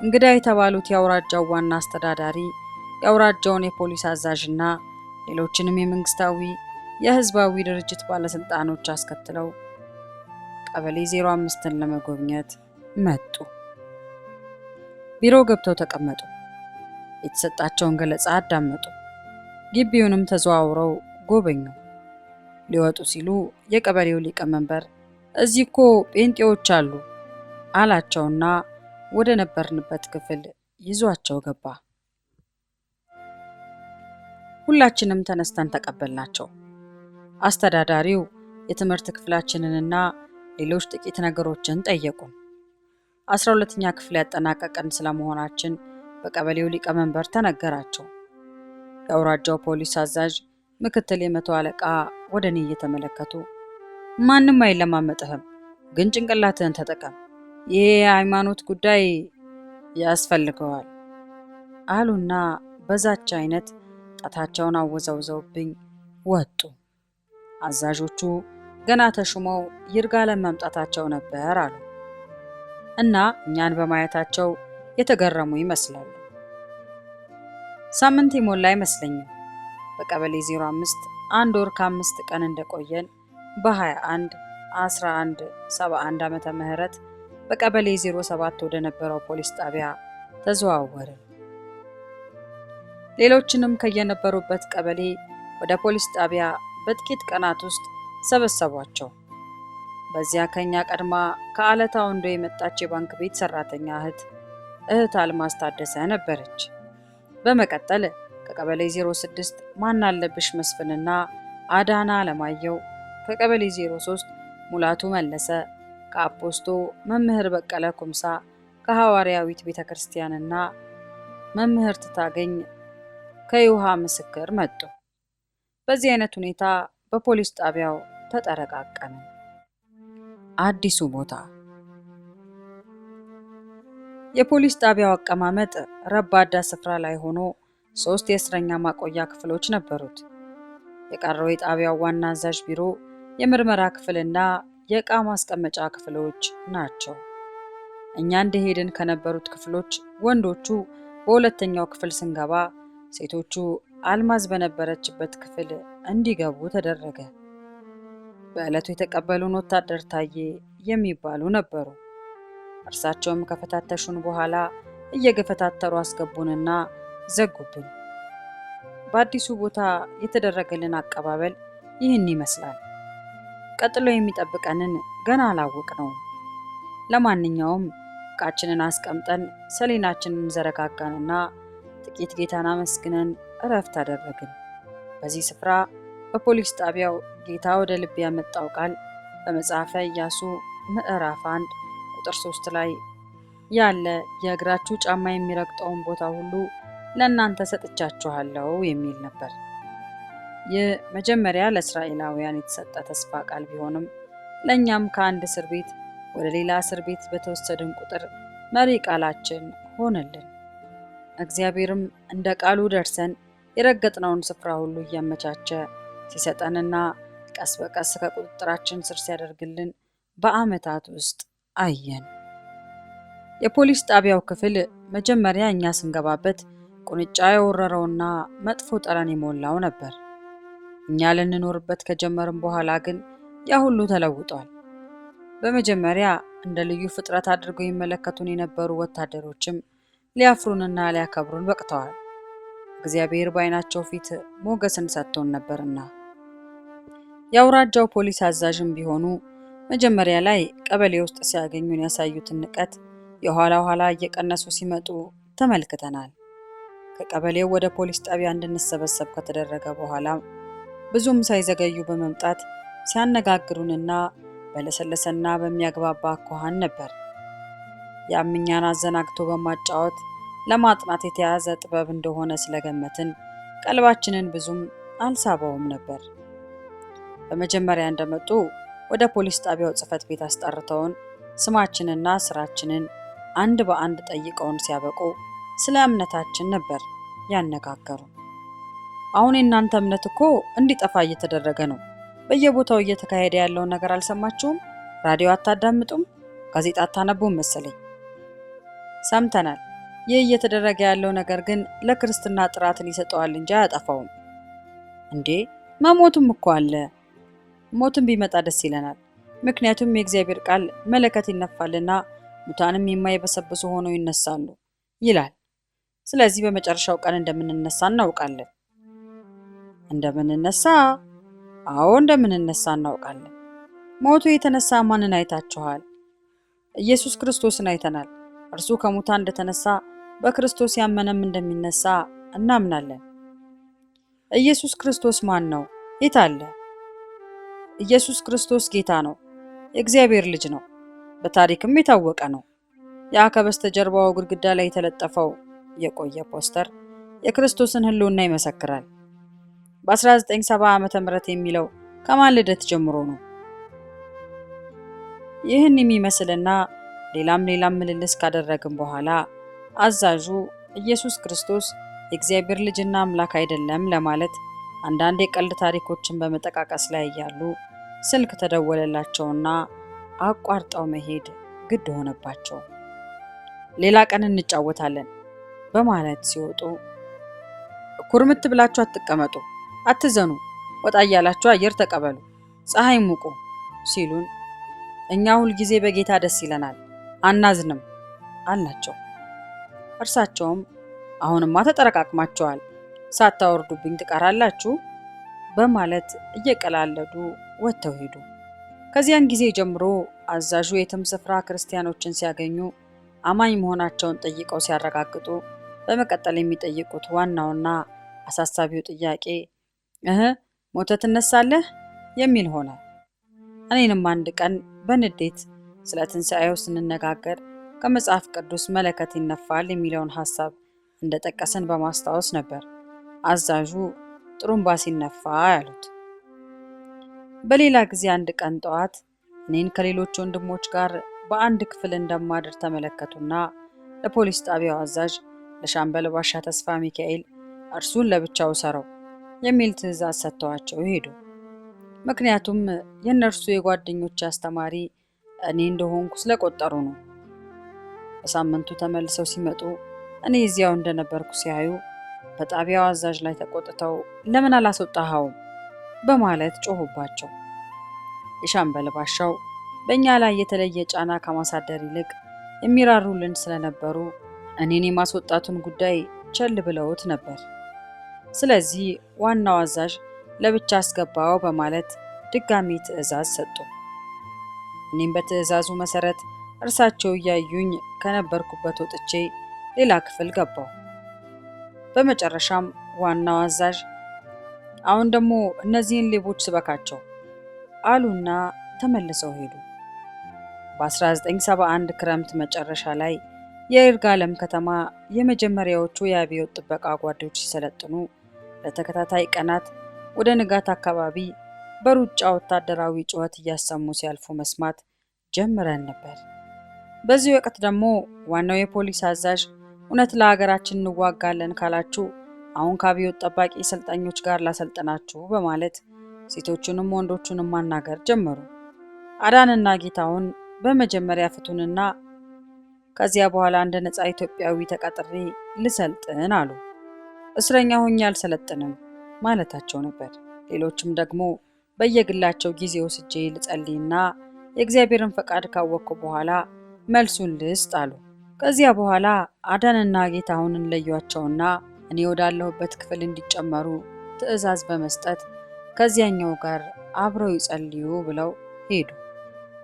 እንግዳ የተባሉት የአውራጃው ዋና አስተዳዳሪ፣ የአውራጃውን የፖሊስ አዛዥና ሌሎችንም የመንግስታዊ የህዝባዊ ድርጅት ባለስልጣኖች አስከትለው ቀበሌ 05ን ለመጎብኘት መጡ። ቢሮ ገብተው ተቀመጡ። የተሰጣቸውን ገለጻ አዳመጡ። ግቢውንም ተዘዋውረው ጎበኙ። ሊወጡ ሲሉ የቀበሌው ሊቀመንበር እዚህ እኮ ጴንጤዎች አሉ አላቸውና ወደ ነበርንበት ክፍል ይዟቸው ገባ። ሁላችንም ተነስተን ተቀበልናቸው። አስተዳዳሪው የትምህርት ክፍላችንንና ሌሎች ጥቂት ነገሮችን ጠየቁን። 12ኛ ክፍል ያጠናቀቀን ስለመሆናችን በቀበሌው ሊቀመንበር ተነገራቸው። የአውራጃው ፖሊስ አዛዥ ምክትል የመቶ አለቃ ወደ እኔ እየተመለከቱ ማንም አይለማመጥህም፣ ግን ጭንቅላትህን ተጠቀም፣ ይሄ የሃይማኖት ጉዳይ ያስፈልገዋል አሉና በዛች አይነት ጣታቸውን አወዛውዘውብኝ ወጡ። አዛዦቹ ገና ተሹመው ይርጋለም መምጣታቸው ነበር አሉ እና እኛን በማየታቸው የተገረሙ ይመስላሉ። ሳምንት የሞላ አይመስለኝም። በቀበሌ 05 1 ወር ከ5 ቀን እንደቆየን በ21/11/71 ዓመተ ምህረት በቀበሌ 07 ወደ ነበረው ፖሊስ ጣቢያ ተዘዋወርን። ሌሎችንም ከየነበሩበት ቀበሌ ወደ ፖሊስ ጣቢያ በጥቂት ቀናት ውስጥ ሰበሰቧቸው። በዚያ ከኛ ቀድማ ከአለታ ወንዶ የመጣች የባንክ ቤት ሰራተኛ እህት አልማዝ ታደሰ ነበረች። በመቀጠል ከቀበሌ 06 ማናለብሽ መስፍንና አዳና አለማየሁ፣ ከቀበሌ 03 ሙላቱ መለሰ፣ ከአፖስቶ መምህር በቀለ ኩምሳ፣ ከሐዋርያዊት ቤተክርስቲያንና መምህር ትታገኝ ከይውሃ ምስክር መጡ። በዚህ አይነት ሁኔታ በፖሊስ ጣቢያው ተጠረቃቀመ። አዲሱ ቦታ። የፖሊስ ጣቢያው አቀማመጥ ረባዳ ስፍራ ላይ ሆኖ 3 የእስረኛ ማቆያ ክፍሎች ነበሩት። የቀረው የጣቢያው ዋና አዛዥ ቢሮ፣ የምርመራ ክፍልና የዕቃ ማስቀመጫ ክፍሎች ናቸው። እኛ እንደሄድን ከነበሩት ክፍሎች ወንዶቹ በሁለተኛው ክፍል ስንገባ፣ ሴቶቹ አልማዝ በነበረችበት ክፍል እንዲገቡ ተደረገ። በዕለቱ የተቀበሉን ወታደር ታዬ የሚባሉ ነበሩ። እርሳቸውም ከፈታተሹን በኋላ እየገፈታተሩ አስገቡንና ዘጉብን። በአዲሱ ቦታ የተደረገልን አቀባበል ይህን ይመስላል። ቀጥሎ የሚጠብቀንን ገና አላወቅነውም። ለማንኛውም ዕቃችንን አስቀምጠን ሰሌናችንን ዘረጋጋንና ጥቂት ጌታን አመስግነን እረፍት አደረግን። በዚህ ስፍራ በፖሊስ ጣቢያው ጌታ ወደ ልብ ያመጣው ቃል በመጽሐፈ ኢያሱ ምዕራፍ 1 ቁጥር 3 ላይ ያለ የእግራችሁ ጫማ የሚረግጠውን ቦታ ሁሉ ለእናንተ ሰጥቻችኋለሁ የሚል ነበር። ይህ መጀመሪያ ለእስራኤላውያን የተሰጠ ተስፋ ቃል ቢሆንም ለእኛም ከአንድ እስር ቤት ወደ ሌላ እስር ቤት በተወሰድን ቁጥር መሪ ቃላችን ሆነልን። እግዚአብሔርም እንደ ቃሉ ደርሰን የረገጥነውን ስፍራ ሁሉ እያመቻቸ ሲሰጠንና ቀስ በቀስ ከቁጥጥራችን ስር ሲያደርግልን በዓመታት ውስጥ አየን። የፖሊስ ጣቢያው ክፍል መጀመሪያ እኛ ስንገባበት ቁንጫ የወረረውና መጥፎ ጠረን የሞላው ነበር። እኛ ልንኖርበት ከጀመርን በኋላ ግን ያ ሁሉ ተለውጧል። በመጀመሪያ እንደ ልዩ ፍጥረት አድርገው ይመለከቱን የነበሩ ወታደሮችም ሊያፍሩንና ሊያከብሩን በቅተዋል። እግዚአብሔር በዓይናቸው ፊት ሞገስን ሰጥቶን ነበርና። የአውራጃው ፖሊስ አዛዥም ቢሆኑ መጀመሪያ ላይ ቀበሌ ውስጥ ሲያገኙን ያሳዩትን ንቀት የኋላ ኋላ እየቀነሱ ሲመጡ ተመልክተናል። ከቀበሌው ወደ ፖሊስ ጣቢያ እንድንሰበሰብ ከተደረገ በኋላ ብዙም ሳይዘገዩ በመምጣት ሲያነጋግሩንና በለሰለሰና በሚያግባባ አኳኋን ነበር። ያም እኛን አዘናግቶ በማጫወት ለማጥናት የተያዘ ጥበብ እንደሆነ ስለገመትን ቀልባችንን ብዙም አልሳበውም ነበር። በመጀመሪያ እንደመጡ ወደ ፖሊስ ጣቢያው ጽሕፈት ቤት አስጠርተውን ስማችንና ስራችንን አንድ በአንድ ጠይቀውን ሲያበቁ ስለ እምነታችን ነበር ያነጋገሩ። አሁን የእናንተ እምነት እኮ እንዲጠፋ እየተደረገ ነው። በየቦታው እየተካሄደ ያለውን ነገር አልሰማችሁም? ራዲዮ አታዳምጡም? ጋዜጣ አታነቡም መሰለኝ። ሰምተናል። ይህ እየተደረገ ያለው ነገር ግን ለክርስትና ጥራትን ይሰጠዋል እንጂ አያጠፋውም። እንዴ መሞቱም እኮ አለ። ሞትም ቢመጣ ደስ ይለናል። ምክንያቱም የእግዚአብሔር ቃል መለከት ይነፋልና ሙታንም የማይበሰብሱ ሆነው ይነሳሉ ይላል። ስለዚህ በመጨረሻው ቀን እንደምንነሳ እናውቃለን። እንደምንነሳ? አዎ እንደምንነሳ እናውቃለን። ሞቱ የተነሳ ማንን አይታችኋል? ኢየሱስ ክርስቶስን አይተናል። እርሱ ከሙታን እንደተነሳ በክርስቶስ ያመነም እንደሚነሳ እናምናለን። ኢየሱስ ክርስቶስ ማን ነው? የት አለ? ኢየሱስ ክርስቶስ ጌታ ነው። የእግዚአብሔር ልጅ ነው። በታሪክም የታወቀ ነው። ያ ከበስተጀርባው ግድግዳ ላይ የተለጠፈው የቆየ ፖስተር የክርስቶስን ሕልውና ይመሰክራል። በ1970 ዓመተ ምህረት የሚለው ከማን ልደት ጀምሮ ነው? ይህን የሚመስልና ሌላም ምልልስ ካደረግን በኋላ አዛዡ ኢየሱስ ክርስቶስ የእግዚአብሔር ልጅና አምላክ አይደለም ለማለት አንዳንድ የቀልድ ታሪኮችን በመጠቃቀስ ላይ እያሉ ስልክ ተደወለላቸውና አቋርጠው መሄድ ግድ ሆነባቸው። ሌላ ቀን እንጫወታለን በማለት ሲወጡ ኩርምት ብላችሁ አትቀመጡ፣ አትዘኑ፣ ወጣ እያላችሁ አየር ተቀበሉ፣ ፀሐይ ሙቁ ሲሉን እኛ ሁልጊዜ በጌታ ደስ ይለናል፣ አናዝንም አልናቸው። እርሳቸውም አሁንማ ተጠረቃቅማቸዋል፣ ሳታወርዱብኝ ትቀራላችሁ በማለት እየቀላለዱ ወጥተው ሄዱ። ከዚያን ጊዜ ጀምሮ አዛዡ የትም ስፍራ ክርስቲያኖችን ሲያገኙ አማኝ መሆናቸውን ጠይቀው ሲያረጋግጡ በመቀጠል የሚጠይቁት ዋናውና አሳሳቢው ጥያቄ ሞተ ትነሳለህ የሚል ሆነ። እኔንም አንድ ቀን በንዴት ስለ ትንሣኤው ስንነጋገር ከመጽሐፍ ቅዱስ መለከት ይነፋል የሚለውን ሐሳብ እንደጠቀስን በማስታወስ ነበር አዛዡ ጥሩምባ ሲነፋ ያሉት። በሌላ ጊዜ አንድ ቀን ጠዋት እኔን ከሌሎች ወንድሞች ጋር በአንድ ክፍል እንደማድር ተመለከቱና ለፖሊስ ጣቢያው አዛዥ ለሻምበል ባሻ ተስፋ ሚካኤል እርሱን ለብቻው ሰረው የሚል ትዕዛዝ ሰጥተዋቸው ሄዱ። ምክንያቱም የእነርሱ የጓደኞች አስተማሪ እኔ እንደሆንኩ ስለቆጠሩ ነው። በሳምንቱ ተመልሰው ሲመጡ እኔ እዚያው እንደነበርኩ ሲያዩ በጣቢያው አዛዥ ላይ ተቆጥተው ለምን አላስወጣኸውም በማለት ጮሁባቸው። የሻምበል ባሻው በእኛ ላይ የተለየ ጫና ከማሳደር ይልቅ የሚራሩልን ስለነበሩ እኔን የማስወጣቱን ጉዳይ ቸል ብለውት ነበር። ስለዚህ ዋናው አዛዥ ለብቻ አስገባው በማለት ድጋሚ ትዕዛዝ ሰጡ። እኔም በትዕዛዙ መሰረት እርሳቸው እያዩኝ ከነበርኩበት ወጥቼ ሌላ ክፍል ገባው። በመጨረሻም ዋናው አዛዥ አሁን ደግሞ እነዚህን ሌቦች ስበካቸው አሉና ተመልሰው ሄዱ። በ1971 ክረምት መጨረሻ ላይ የይርጋለም ከተማ የመጀመሪያዎቹ የአብዮት ጥበቃ ጓዶች ሲሰለጥኑ ለተከታታይ ቀናት ወደ ንጋት አካባቢ በሩጫ ወታደራዊ ጩኸት እያሰሙ ሲያልፉ መስማት ጀምረን ነበር። በዚህ ወቅት ደግሞ ዋናው የፖሊስ አዛዥ እውነት ለሀገራችን እንዋጋለን ካላችሁ አሁን ከአብዮት ጠባቂ ሰልጣኞች ጋር ላሰልጥናችሁ በማለት ሴቶቹንም ወንዶቹንም ማናገር ጀመሩ። አዳንና ጌታውን በመጀመሪያ ፍቱንና ከዚያ በኋላ እንደ ነፃ ኢትዮጵያዊ ተቀጥሬ ልሰልጥን አሉ። እስረኛ ሆኜ አልሰለጥንም ማለታቸው ነበር። ሌሎችም ደግሞ በየግላቸው ጊዜ ወስጄ ልጸልይና የእግዚአብሔርን ፈቃድ ካወቅኩ በኋላ መልሱን ልስጥ አሉ። ከዚያ በኋላ አዳንና ጌታሁንን ለዩአቸውና እኔ ወዳለሁበት ክፍል እንዲጨመሩ ትዕዛዝ በመስጠት ከዚያኛው ጋር አብረው ይጸልዩ ብለው ሄዱ።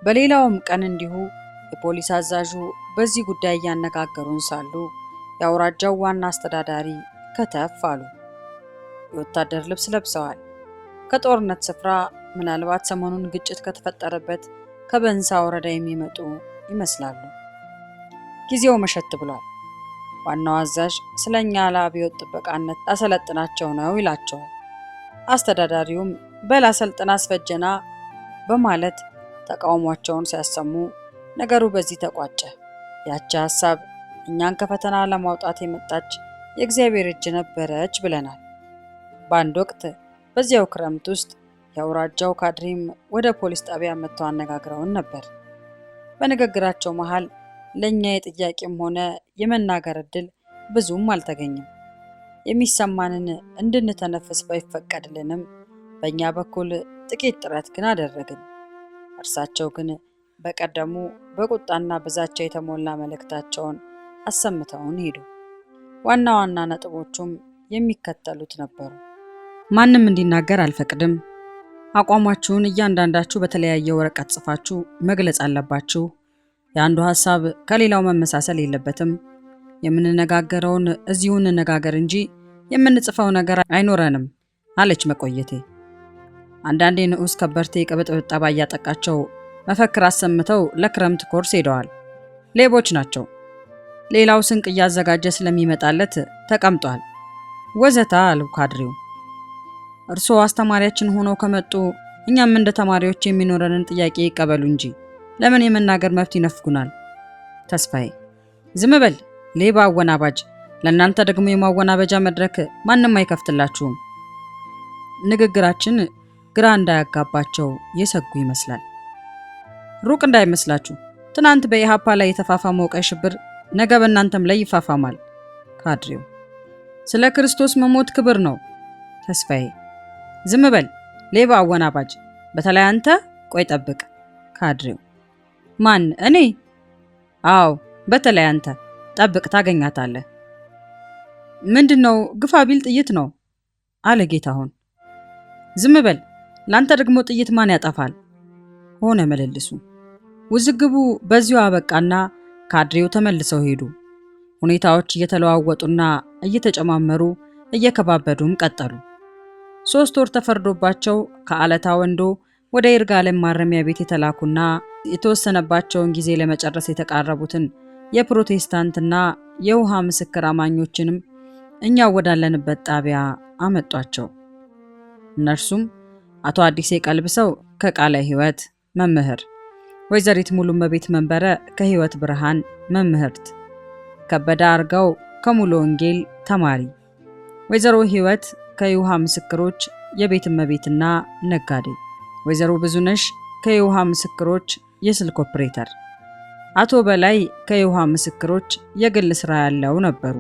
በሌላውም ቀን እንዲሁ የፖሊስ አዛዡ በዚህ ጉዳይ እያነጋገሩን ሳሉ የአውራጃው ዋና አስተዳዳሪ ከተፍ አሉ። የወታደር ልብስ ለብሰዋል። ከጦርነት ስፍራ ምናልባት ሰሞኑን ግጭት ከተፈጠረበት ከበንሳ ወረዳ የሚመጡ ይመስላሉ። ጊዜው መሸት ብሏል። ዋናው አዛዥ ስለኛ ለአብዮት ጥበቃነት አሰለጥናቸው ነው ይላቸዋል። አስተዳዳሪውም በላ ሰልጥና አስፈጀና በማለት ተቃውሟቸውን ሲያሰሙ ነገሩ በዚህ ተቋጨ። ያቺ ሐሳብ እኛን ከፈተና ለማውጣት የመጣች የእግዚአብሔር እጅ ነበረች ብለናል። በአንድ ወቅት በዚያው ክረምት ውስጥ የአውራጃው ካድሬም ወደ ፖሊስ ጣቢያ መጥተው አነጋግረውን ነበር። በንግግራቸው መሃል ለእኛ የጥያቄም ሆነ የመናገር ዕድል ብዙም አልተገኘም። የሚሰማንን እንድንተነፍስ ባይፈቀድልንም በእኛ በኩል ጥቂት ጥረት ግን አደረግን። እርሳቸው ግን በቀደሙ በቁጣና በዛቻ የተሞላ መልእክታቸውን አሰምተውን ሄዱ። ዋና ዋና ነጥቦቹም የሚከተሉት ነበሩ። ማንም እንዲናገር አልፈቅድም። አቋማችሁን እያንዳንዳችሁ በተለያየ ወረቀት ጽፋችሁ መግለጽ አለባችሁ። የአንዱ ሐሳብ ከሌላው መመሳሰል የለበትም። የምንነጋገረውን እዚሁ እንነጋገር እንጂ የምንጽፈው ነገር አይኖረንም አለች መቆየቴ። አንዳንዴ ንዑስ ከበርቴ ቅብጥብጣባ እያጠቃቸው መፈክር አሰምተው ለክረምት ኮርስ ሄደዋል። ሌቦች ናቸው። ሌላው ስንቅ እያዘጋጀ ስለሚመጣለት ተቀምጧል ወዘታ አሉ ካድሬው። እርስዎ አስተማሪያችን ሆነው ከመጡ እኛም እንደ ተማሪዎች የሚኖረንን ጥያቄ ይቀበሉ እንጂ ለምን የመናገር መብት ይነፍጉናል? ተስፋዬ ዝም በል ሌባ አወናባጅ፣ ለእናንተ ደግሞ የማወናበጃ መድረክ ማንም አይከፍትላችሁም። ንግግራችን ግራ እንዳያጋባቸው የሰጉ ይመስላል። ሩቅ እንዳይመስላችሁ፣ ትናንት በኢሃፓ ላይ የተፋፋመው ቀይ ሽብር ነገ በእናንተም ላይ ይፋፋማል። ካድሬው ስለ ክርስቶስ መሞት ክብር ነው። ተስፋዬ ዝም በል ሌባ አወናባጅ፣ በተለይ አንተ ቆይ ጠብቅ። ካድሬው ማን እኔ? አዎ በተለይ አንተ ጠብቅ ታገኛታለህ። ምንድነው? ግፋ ቢል ጥይት ነው አለ ጌታሁን። ዝም በል ላንተ ደግሞ ጥይት ማን ያጠፋል? ሆነ መልልሱ። ውዝግቡ በዚሁ አበቃና ካድሬው ተመልሰው ሄዱ። ሁኔታዎች እየተለዋወጡና እየተጨማመሩ እየከባበዱም ቀጠሉ። 3 ወር ተፈርዶባቸው ከአለታ ወንዶ ወደ ይርጋለም ማረሚያ ቤት የተላኩና የተወሰነባቸውን ጊዜ ለመጨረስ የተቃረቡትን የፕሮቴስታንትና የውሃ ምስክር አማኞችንም እኛ ወዳለንበት ጣቢያ አመጧቸው። እነርሱም አቶ አዲሴ ቀልብሰው ከቃለ ሕይወት መምህር፣ ወይዘሪት ሙሉመቤት መንበረ ከሕይወት ብርሃን መምህርት፣ ከበደ አርጋው ከሙሉ ወንጌል ተማሪ፣ ወይዘሮ ሕይወት ከየውሃ ምስክሮች የቤት እመቤትና ነጋዴ፣ ወይዘሮ ብዙነሽ ከየውሃ ምስክሮች የስልክ ኦፕሬተር፣ አቶ በላይ ከየውሃ ምስክሮች የግል ስራ ያለው ነበሩ።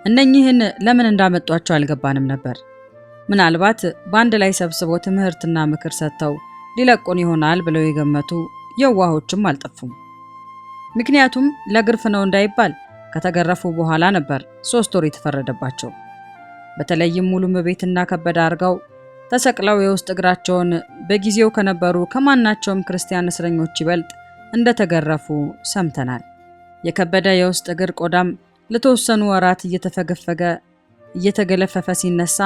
እነኚህን ለምን እንዳመጧቸው አልገባንም ነበር። ምናልባት በአንድ ላይ ሰብስበው ትምህርትና ምክር ሰጥተው ሊለቁን ይሆናል ብለው የገመቱ የዋሆችም አልጠፉም። ምክንያቱም ለግርፍ ነው እንዳይባል ከተገረፉ በኋላ ነበር 3 ወር የተፈረደባቸው። በተለይም ሙሉመቤትና ከበደ አርጋው ተሰቅለው የውስጥ እግራቸውን በጊዜው ከነበሩ ከማናቸውም ክርስቲያን እስረኞች ይበልጥ እንደተገረፉ ሰምተናል። የከበደ የውስጥ እግር ቆዳም ለተወሰኑ ወራት እየተፈገፈገ እየተገለፈፈ ሲነሳ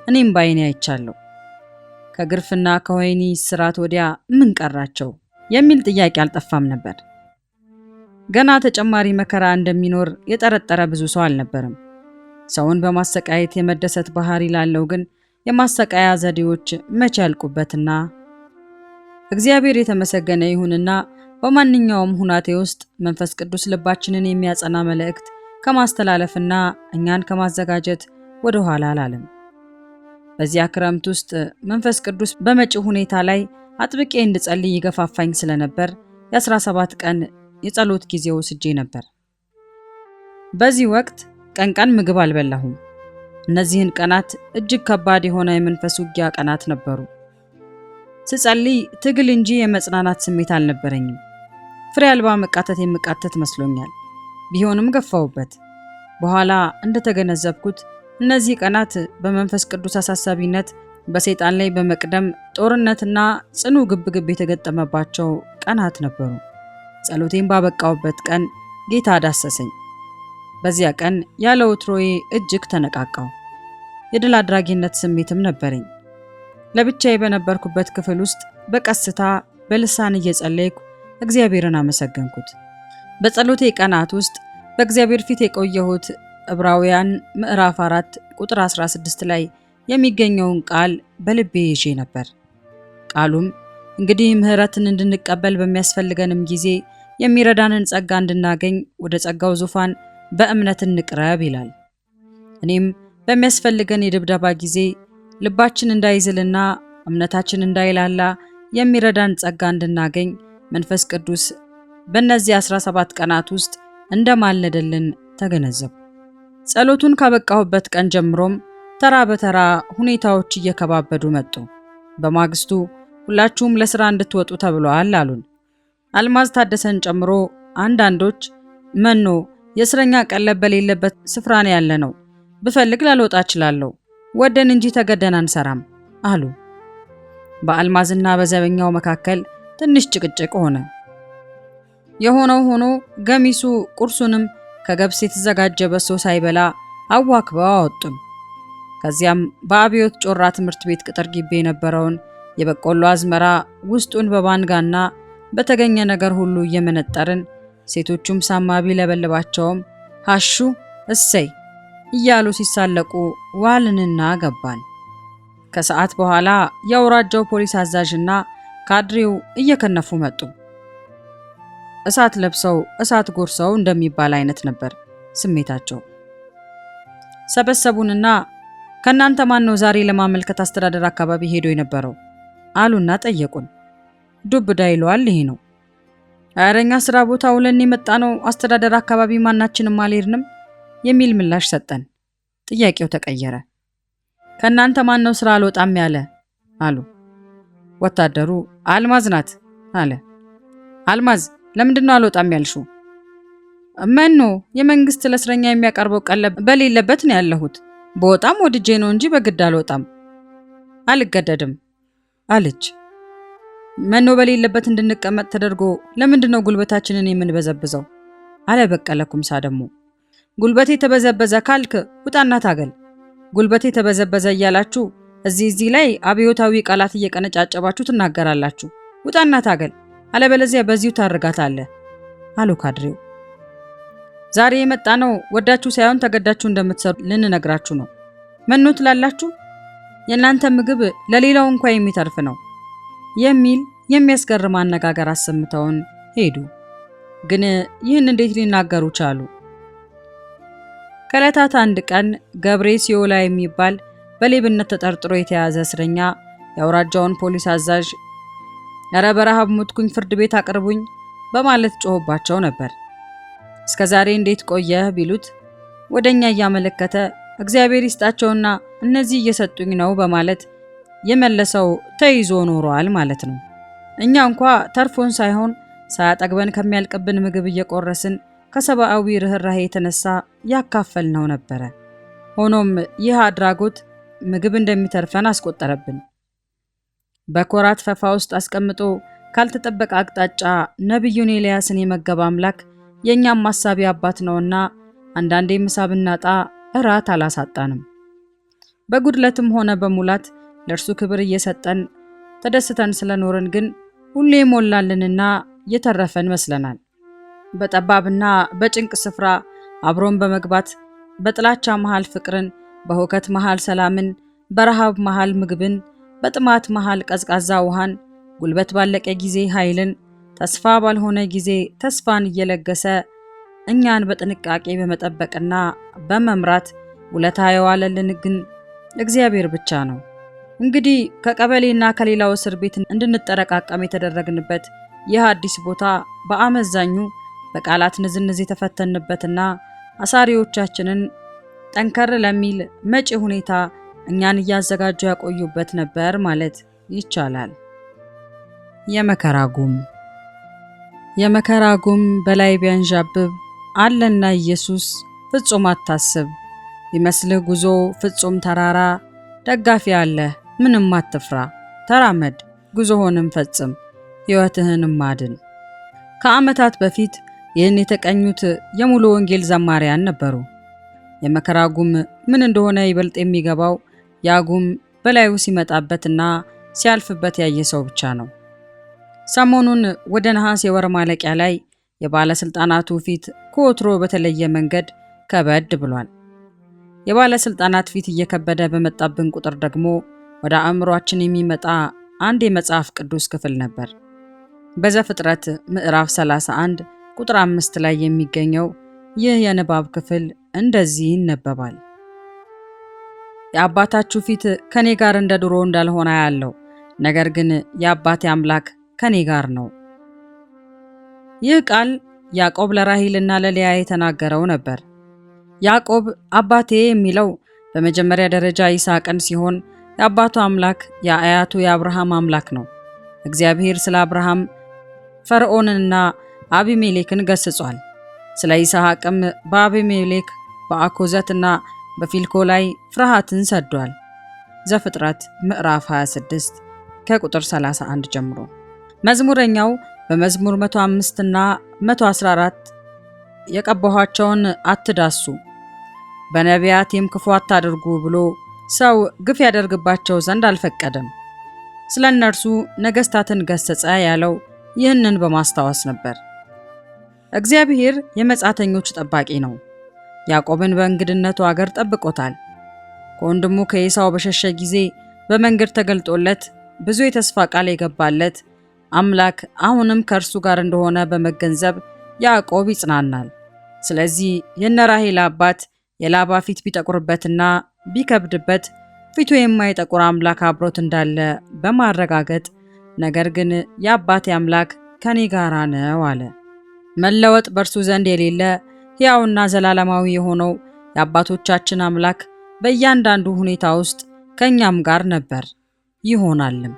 እኔም ባይኔ አይቻለሁ። ከግርፍና ከወህኒ እስራት ወዲያ ምን ቀራቸው የሚል ጥያቄ አልጠፋም ነበር። ገና ተጨማሪ መከራ እንደሚኖር የጠረጠረ ብዙ ሰው አልነበረም። ሰውን በማሰቃየት የመደሰት ባህሪ ላለው ግን የማሰቃያ ዘዴዎች መቼ ያልቁበትና። እግዚአብሔር የተመሰገነ ይሁንና በማንኛውም ሁናቴ ውስጥ መንፈስ ቅዱስ ልባችንን የሚያጸና መልእክት ከማስተላለፍና እኛን ከማዘጋጀት ወደ ኋላ አላለም። በዚያ ክረምት ውስጥ መንፈስ ቅዱስ በመጪው ሁኔታ ላይ አጥብቄ እንድጸልይ ይገፋፋኝ ስለነበር የ17 ቀን የጸሎት ጊዜ ወስጄ ነበር። በዚህ ወቅት ቀን ምግብ አልበላሁም። እነዚህን ቀናት እጅግ ከባድ የሆነ የመንፈስ ውጊያ ቀናት ነበሩ። ስጸልይ ትግል እንጂ የመጽናናት ስሜት አልነበረኝም። ፍሬ አልባ መቃተት የምቃተት መስሎኛል። ቢሆንም ገፋውበት። በኋላ እንደተገነዘብኩት እነዚህ ቀናት በመንፈስ ቅዱስ አሳሳቢነት በሰይጣን ላይ በመቅደም ጦርነትና ጽኑ ግብግብ የተገጠመባቸው ቀናት ነበሩ። ጸሎቴን ባበቃውበት ቀን ጌታ ዳሰሰኝ። በዚያ ቀን ያለ ወትሮዬ እጅግ ተነቃቃው። የድል አድራጊነት ስሜትም ነበረኝ። ለብቻዬ በነበርኩበት ክፍል ውስጥ በቀስታ በልሳን እየጸለይኩ እግዚአብሔርን አመሰገንኩት። በጸሎቴ ቀናት ውስጥ በእግዚአብሔር ፊት የቆየሁት ዕብራውያን ምዕራፍ 4 ቁጥር 16 ላይ የሚገኘውን ቃል በልቤ ይዤ ነበር። ቃሉም እንግዲህ ምሕረትን እንድንቀበል በሚያስፈልገንም ጊዜ የሚረዳንን ጸጋ እንድናገኝ ወደ ጸጋው ዙፋን በእምነት እንቅረብ ይላል። እኔም በሚያስፈልገን የድብደባ ጊዜ ልባችን እንዳይዝልና እምነታችን እንዳይላላ የሚረዳን ጸጋ እንድናገኝ መንፈስ ቅዱስ በእነዚህ 17 ቀናት ውስጥ እንደማለደልን ተገነዘቡ። ጸሎቱን ካበቃሁበት ቀን ጀምሮም ተራ በተራ ሁኔታዎች እየከባበዱ መጡ። በማግስቱ ሁላችሁም ለሥራ እንድትወጡ ተብለዋል አሉን። አልማዝ ታደሰን ጨምሮ አንዳንዶች መኖ የእስረኛ ቀለብ በሌለበት ስፍራ ነው ያለነው፣ ብፈልግ ላልወጣ እችላለሁ፣ ወደን እንጂ ተገደን አንሰራም አሉ። በአልማዝና በዘበኛው መካከል ትንሽ ጭቅጭቅ ሆነ። የሆነው ሆኖ ገሚሱ ቁርሱንም ከገብስ የተዘጋጀ በሶ ሳይበላ አዋክበው አወጡን። ከዚያም በአብዮት ጮራ ትምህርት ቤት ቅጥር ግቢ የነበረውን የበቆሎ አዝመራ ውስጡን በባንጋና በተገኘ ነገር ሁሉ እየመነጠርን ሴቶቹም ሳማ ቢለበልባቸውም ሃሹ እሰይ እያሉ ሲሳለቁ ዋልንና ገባን። ከሰዓት በኋላ የአውራጃው ፖሊስ አዛዥና ካድሬው እየከነፉ መጡ። እሳት ለብሰው እሳት ጎርሰው እንደሚባል አይነት ነበር ስሜታቸው። ሰበሰቡንና ከናንተ ማን ነው ዛሬ ለማመልከት አስተዳደር አካባቢ ሄዶ የነበረው አሉና ጠየቁን። ዱብዳ ይለዋል ይሄ ነው። አረኛ ስራ ቦታ ውለን የመጣ ነው፣ አስተዳደር አካባቢ ማናችንም አልሄድንም የሚል ምላሽ ሰጠን። ጥያቄው ተቀየረ። ከናንተ ማን ነው ስራ አልወጣም ያለ አሉ። ወታደሩ አልማዝ ናት አለ። አልማዝ ለምንድነው አልወጣም ያልሽው? መኖ የመንግስት ለእስረኛ የሚያቀርበው ቀለብ በሌለበት ነው ያለሁት። በወጣም ወድጄ ነው እንጂ በግድ አልወጣም። አልገደድም አለች። መኖ በሌለበት እንድንቀመጥ ተደርጎ ለምንድነው ጉልበታችንን የምንበዘብዘው? አለ በቀለ ኩምሳ ደግሞ። ጉልበቴ ተበዘበዘ ካልክ ውጣና ታገል። ጉልበቴ ተበዘበዘ እያላችሁ እዚህ ላይ አብዮታዊ ቃላት እየቀነጫጨባችሁ ትናገራላችሁ። ውጣና ታገል፣ አለበለዚያ በዚሁ ታርጋታለህ አሉ ካድሬው። ዛሬ የመጣ ነው ወዳችሁ ሳይሆን ተገዳችሁ እንደምትሰሩ ልንነግራችሁ ነው። መኖ ትላላችሁ? የእናንተ ምግብ ለሌላው እንኳን የሚተርፍ ነው የሚል የሚያስገርም አነጋገር አሰምተውን ሄዱ። ግን ይህን እንዴት ሊናገሩ ቻሉ? ከዕለታት አንድ ቀን ገብሬ ሲዮላ የሚባል በሌብነት ተጠርጥሮ የተያዘ እስረኛ የአውራጃውን ፖሊስ አዛዥ ኧረ በረሃብ ሞትኩኝ ፍርድ ቤት አቅርቡኝ በማለት ጮህባቸው ነበር። እስከዛሬ እንዴት ቆየህ ቢሉት ወደኛ እያመለከተ እግዚአብሔር ይስጣቸውና እነዚህ እየሰጡኝ ነው በማለት የመለሰው ተይዞ ኖሯል ማለት ነው። እኛ እንኳ ተርፎን ሳይሆን ሳያጠግበን ከሚያልቅብን ምግብ እየቆረስን ከሰብአዊ ርህራሄ የተነሳ ያካፈልነው ነበረ። ሆኖም ይህ አድራጎት ምግብ እንደሚተርፈን አስቆጠረብን። በኮራት ፈፋ ውስጥ አስቀምጦ ካልተጠበቀ አቅጣጫ ነብዩን ኤልያስን የመገበ አምላክ የኛም ማሳቢ አባት ነውና አንዳንዴ ምሳ ብናጣ እራት አላሳጣንም። በጉድለትም ሆነ በሙላት ለእርሱ ክብር እየሰጠን ተደስተን ስለኖርን ግን ሁሌ ሞላልንና የተረፈን መስለናል። በጠባብና በጭንቅ ስፍራ አብሮን በመግባት በጥላቻ መሃል ፍቅርን፣ በሁከት መሃል ሰላምን፣ በረሃብ መሃል ምግብን፣ በጥማት መሃል ቀዝቃዛ ውሃን፣ ጉልበት ባለቀ ጊዜ ኃይልን፣ ተስፋ ባልሆነ ጊዜ ተስፋን እየለገሰ እኛን በጥንቃቄ በመጠበቅና በመምራት ውለታ የዋለልን ግን እግዚአብሔር ብቻ ነው። እንግዲህ ከቀበሌና ከሌላው እስር ቤት እንድንጠረቃቀም የተደረግንበት ይህ አዲስ ቦታ በአመዛኙ በቃላት ንዝንዝ የተፈተንበትና አሳሪዎቻችንን ጠንከር ለሚል መጪ ሁኔታ እኛን እያዘጋጁ ያቆዩበት ነበር ማለት ይቻላል። የመከራ ጉም በላይ ቢያንዣብብ አለና ኢየሱስ ፍጹም አታስብ፣ ይመስልህ ጉዞ ፍጹም ተራራ፣ ደጋፊ አለህ ምንም አትፍራ፣ ተራመድ ጉዞህንም ፈጽም ሕይወትህንም አድን። ከዓመታት በፊት ይህን የተቀኙት የሙሉ ወንጌል ዘማሪያን ነበሩ። የመከራ ጉም ምን እንደሆነ ይበልጥ የሚገባው ያ ጉም በላዩ ሲመጣበትና ሲያልፍበት ያየ ሰው ብቻ ነው። ሰሞኑን ወደ ነሐሴ ወር ማለቂያ ላይ የባለስልጣናቱ ፊት ከወትሮ በተለየ መንገድ ከበድ ብሏል። የባለስልጣናት ፊት እየከበደ በመጣብን ቁጥር ደግሞ ወደ አእምሯችን የሚመጣ አንድ የመጽሐፍ ቅዱስ ክፍል ነበር። በዘፍጥረት ምዕራፍ 31 ቁጥር 5 ላይ የሚገኘው ይህ የንባብ ክፍል እንደዚህ ይነበባል። የአባታችሁ ፊት ከኔ ጋር እንደ ድሮ እንዳልሆነ ያለው፣ ነገር ግን የአባቴ አምላክ ከኔ ጋር ነው። ይህ ቃል ያዕቆብ ለራሔልና ለልያ የተናገረው ነበር። ያዕቆብ አባቴ የሚለው በመጀመሪያ ደረጃ ይስሐቅን ሲሆን የአባቱ አምላክ የአያቱ የአብርሃም አምላክ ነው። እግዚአብሔር ስለ አብርሃም ፈርዖንንና አቢሜሌክን ገስጿል። ስለ ይስሐቅም በአቢሜሌክ በአኮዘትና በፊልኮ ላይ ፍርሃትን ሰዷል። ዘፍጥረት ምዕራፍ 26 ከቁጥር 31 ጀምሮ። መዝሙረኛው በመዝሙር 105 እና 114 የቀባኋቸውን አትዳሱ፣ በነቢያቴም ክፉ አታድርጉ ብሎ ሰው ግፍ ያደርግባቸው ዘንድ አልፈቀደም። ስለ እነርሱ ነገሥታትን ገሰጸ ያለው ይህንን በማስታወስ ነበር። እግዚአብሔር የመጻተኞች ጠባቂ ነው። ያዕቆብን በእንግድነቱ አገር ጠብቆታል። ከወንድሙ ከኤሳው በሸሸ ጊዜ በመንገድ ተገልጦለት ብዙ የተስፋ ቃል የገባለት አምላክ አሁንም ከእርሱ ጋር እንደሆነ በመገንዘብ ያዕቆብ ይጽናናል። ስለዚህ የነ ራሔል አባት የላባ ፊት ቢጠቁርበትና ቢከብድበት ፊቱ የማይጠቁር አምላክ አብሮት እንዳለ በማረጋገጥ ነገር ግን የአባቴ አምላክ ከኔ ጋር ነው አለ። መለወጥ በእርሱ ዘንድ የሌለ ሕያውና ዘላለማዊ የሆነው የአባቶቻችን አምላክ በእያንዳንዱ ሁኔታ ውስጥ ከእኛም ጋር ነበር ይሆናልም።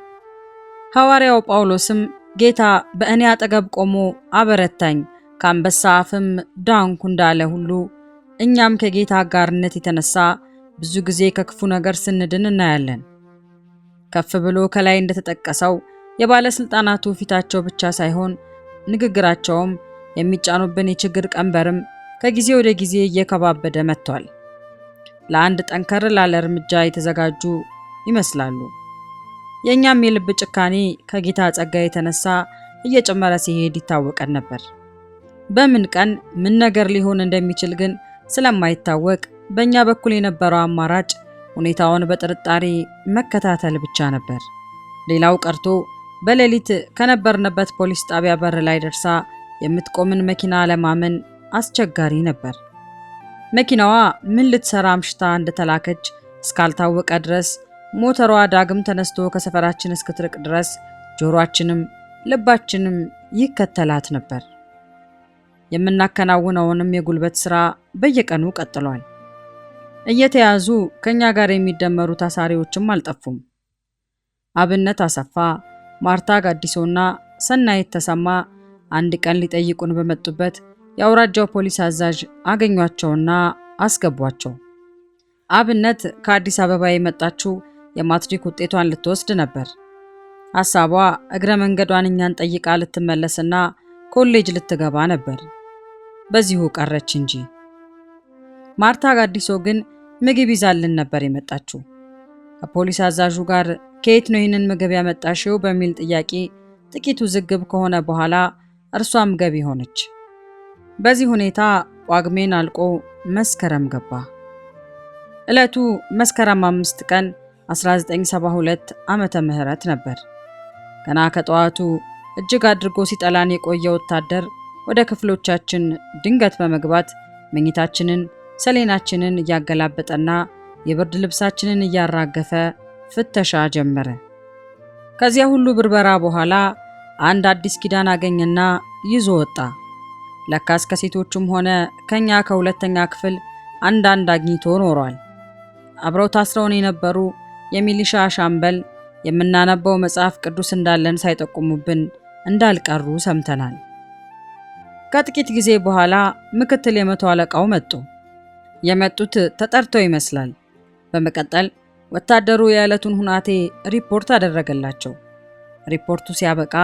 ሐዋርያው ጳውሎስም ጌታ በእኔ አጠገብ ቆሞ አበረታኝ፣ ከአንበሳ አፍም ዳንኩ እንዳለ ሁሉ እኛም ከጌታ አጋርነት የተነሳ ብዙ ጊዜ ከክፉ ነገር ስንድን እናያለን። ከፍ ብሎ ከላይ እንደተጠቀሰው የባለስልጣናቱ ፊታቸው ብቻ ሳይሆን ንግግራቸውም የሚጫኑብን የችግር ቀንበርም ከጊዜ ወደ ጊዜ እየከባበደ መጥቷል። ለአንድ ጠንከር ላለ እርምጃ የተዘጋጁ ይመስላሉ። የእኛም የልብ ጭካኔ ከጌታ ጸጋ የተነሳ እየጨመረ ሲሄድ ይታወቀን ነበር። በምን ቀን ምን ነገር ሊሆን እንደሚችል ግን ስለማይታወቅ በእኛ በኩል የነበረው አማራጭ ሁኔታውን በጥርጣሬ መከታተል ብቻ ነበር። ሌላው ቀርቶ በሌሊት ከነበርንበት ፖሊስ ጣቢያ በር ላይ ደርሳ የምትቆምን መኪና ለማመን አስቸጋሪ ነበር። መኪናዋ ምን ልትሰራ አምሽታ እንደተላከች እስካልታወቀ ድረስ ሞተሯ ዳግም ተነስቶ ከሰፈራችን እስክትርቅ ድረስ ጆሮአችንም ልባችንም ይከተላት ነበር። የምናከናውነውንም የጉልበት ሥራ በየቀኑ ቀጥሏል። እየተያዙ ከኛ ጋር የሚደመሩ ታሳሪዎችም አልጠፉም። አብነት አሰፋ፣ ማርታ ጋዲሶና ሰናይት ተሰማ አንድ ቀን ሊጠይቁን በመጡበት የአውራጃው ፖሊስ አዛዥ አገኟቸውና አስገቧቸው። አብነት ከአዲስ አበባ የመጣችው የማትሪክ ውጤቷን ልትወስድ ነበር። ሐሳቧ እግረ መንገዷን እኛን ጠይቃ ልትመለስና ኮሌጅ ልትገባ ነበር። በዚሁ ቀረች እንጂ። ማርታ ጋዲሶ ግን ምግብ ይዛልን ነበር የመጣችው። ከፖሊስ አዛዡ ጋር ከየት ነው ይህንን ምግብ ያመጣሽው በሚል ጥያቄ ጥቂቱ ዝግብ ከሆነ በኋላ እርሷም ገቢ ሆነች። በዚህ ሁኔታ ጳጉሜን አልቆ መስከረም ገባ። ዕለቱ መስከረም 5 ቀን 1972 ዓመተ ምህረት ነበር። ገና ከጠዋቱ እጅግ አድርጎ ሲጠላን የቆየ ወታደር ወደ ክፍሎቻችን ድንገት በመግባት መኝታችንን፣ ሰሌናችንን እያገላበጠና የብርድ ልብሳችንን እያራገፈ ፍተሻ ጀመረ። ከዚያ ሁሉ ብርበራ በኋላ አንድ አዲስ ኪዳን አገኘና ይዞ ወጣ። ለካስ ከሴቶቹም ሆነ ከኛ ከሁለተኛ ክፍል አንዳንድ አግኝቶ ኖሯል። አብረው ታስረውን የነበሩ የሚሊሻ ሻምበል የምናነበው መጽሐፍ ቅዱስ እንዳለን ሳይጠቁሙብን እንዳልቀሩ ሰምተናል። ከጥቂት ጊዜ በኋላ ምክትል የመቶ አለቃው መጡ። የመጡት ተጠርተው ይመስላል። በመቀጠል ወታደሩ የዕለቱን ሁናቴ ሪፖርት አደረገላቸው። ሪፖርቱ ሲያበቃ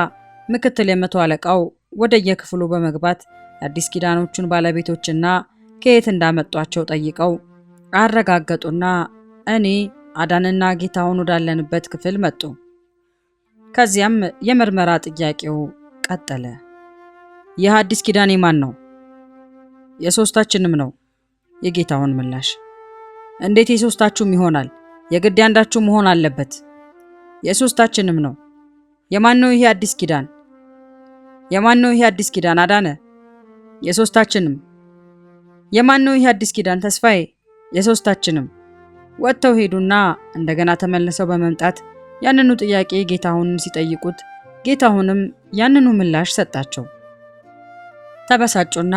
ምክትል የመቶ አለቃው ወደ የክፍሉ በመግባት የአዲስ ኪዳኖቹን ባለቤቶችና ከየት እንዳመጧቸው ጠይቀው አረጋገጡና እኔ አዳንና ጌታሁን ወዳለንበት ክፍል መጡ። ከዚያም የምርመራ ጥያቄው ቀጠለ። ይህ አዲስ ኪዳን የማን ነው? የሶስታችንም ነው። የጌታሁን ምላሽ። እንዴት የሶስታችሁም ይሆናል? የግድ ያንዳችሁ መሆን አለበት። የሶስታችንም ነው። የማን ነው ይሄ አዲስ ኪዳን? የማን ነው ይሄ አዲስ ኪዳን? አዳነ። የሶስታችንም። የማን ነው ይሄ አዲስ ኪዳን? ተስፋዬ። የሶስታችንም። ወጥተው ሄዱና እንደገና ተመልሰው በመምጣት ያንኑ ጥያቄ ጌታሁንን ሲጠይቁት ጌታሁንም ያንኑ ምላሽ ሰጣቸው። ተበሳጩና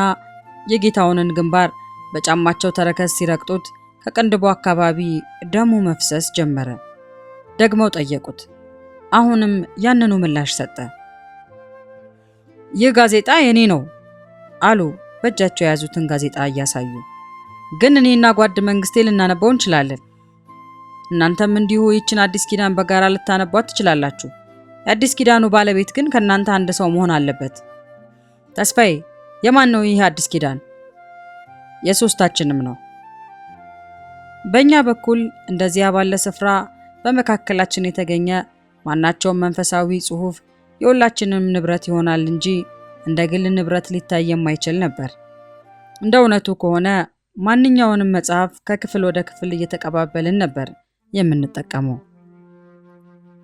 የጌታሁንን ግንባር በጫማቸው ተረከዝ ሲረግጡት ከቅንድቡ አካባቢ ደሙ መፍሰስ ጀመረ። ደግመው ጠየቁት። አሁንም ያንኑ ምላሽ ሰጠ። ይህ ጋዜጣ የኔ ነው አሉ በእጃቸው የያዙትን ጋዜጣ እያሳዩ። ግን እኔና ጓድ መንግስቴ ልናነባው እንችላለን። እናንተም እንዲሁ ይችን አዲስ ኪዳን በጋራ ልታነቧት ትችላላችሁ። የአዲስ ኪዳኑ ባለቤት ግን ከእናንተ አንድ ሰው መሆን አለበት። ተስፋዬ፣ የማን ነው ይህ አዲስ ኪዳን? የሶስታችንም ነው። በእኛ በኩል እንደዚያ ባለ ስፍራ በመካከላችን የተገኘ ማናቸውም መንፈሳዊ ጽሑፍ የሁላችንም ንብረት ይሆናል እንጂ እንደ ግል ንብረት ሊታይ የማይችል ነበር። እንደ እውነቱ ከሆነ ማንኛውንም መጽሐፍ ከክፍል ወደ ክፍል እየተቀባበልን ነበር የምንጠቀመው።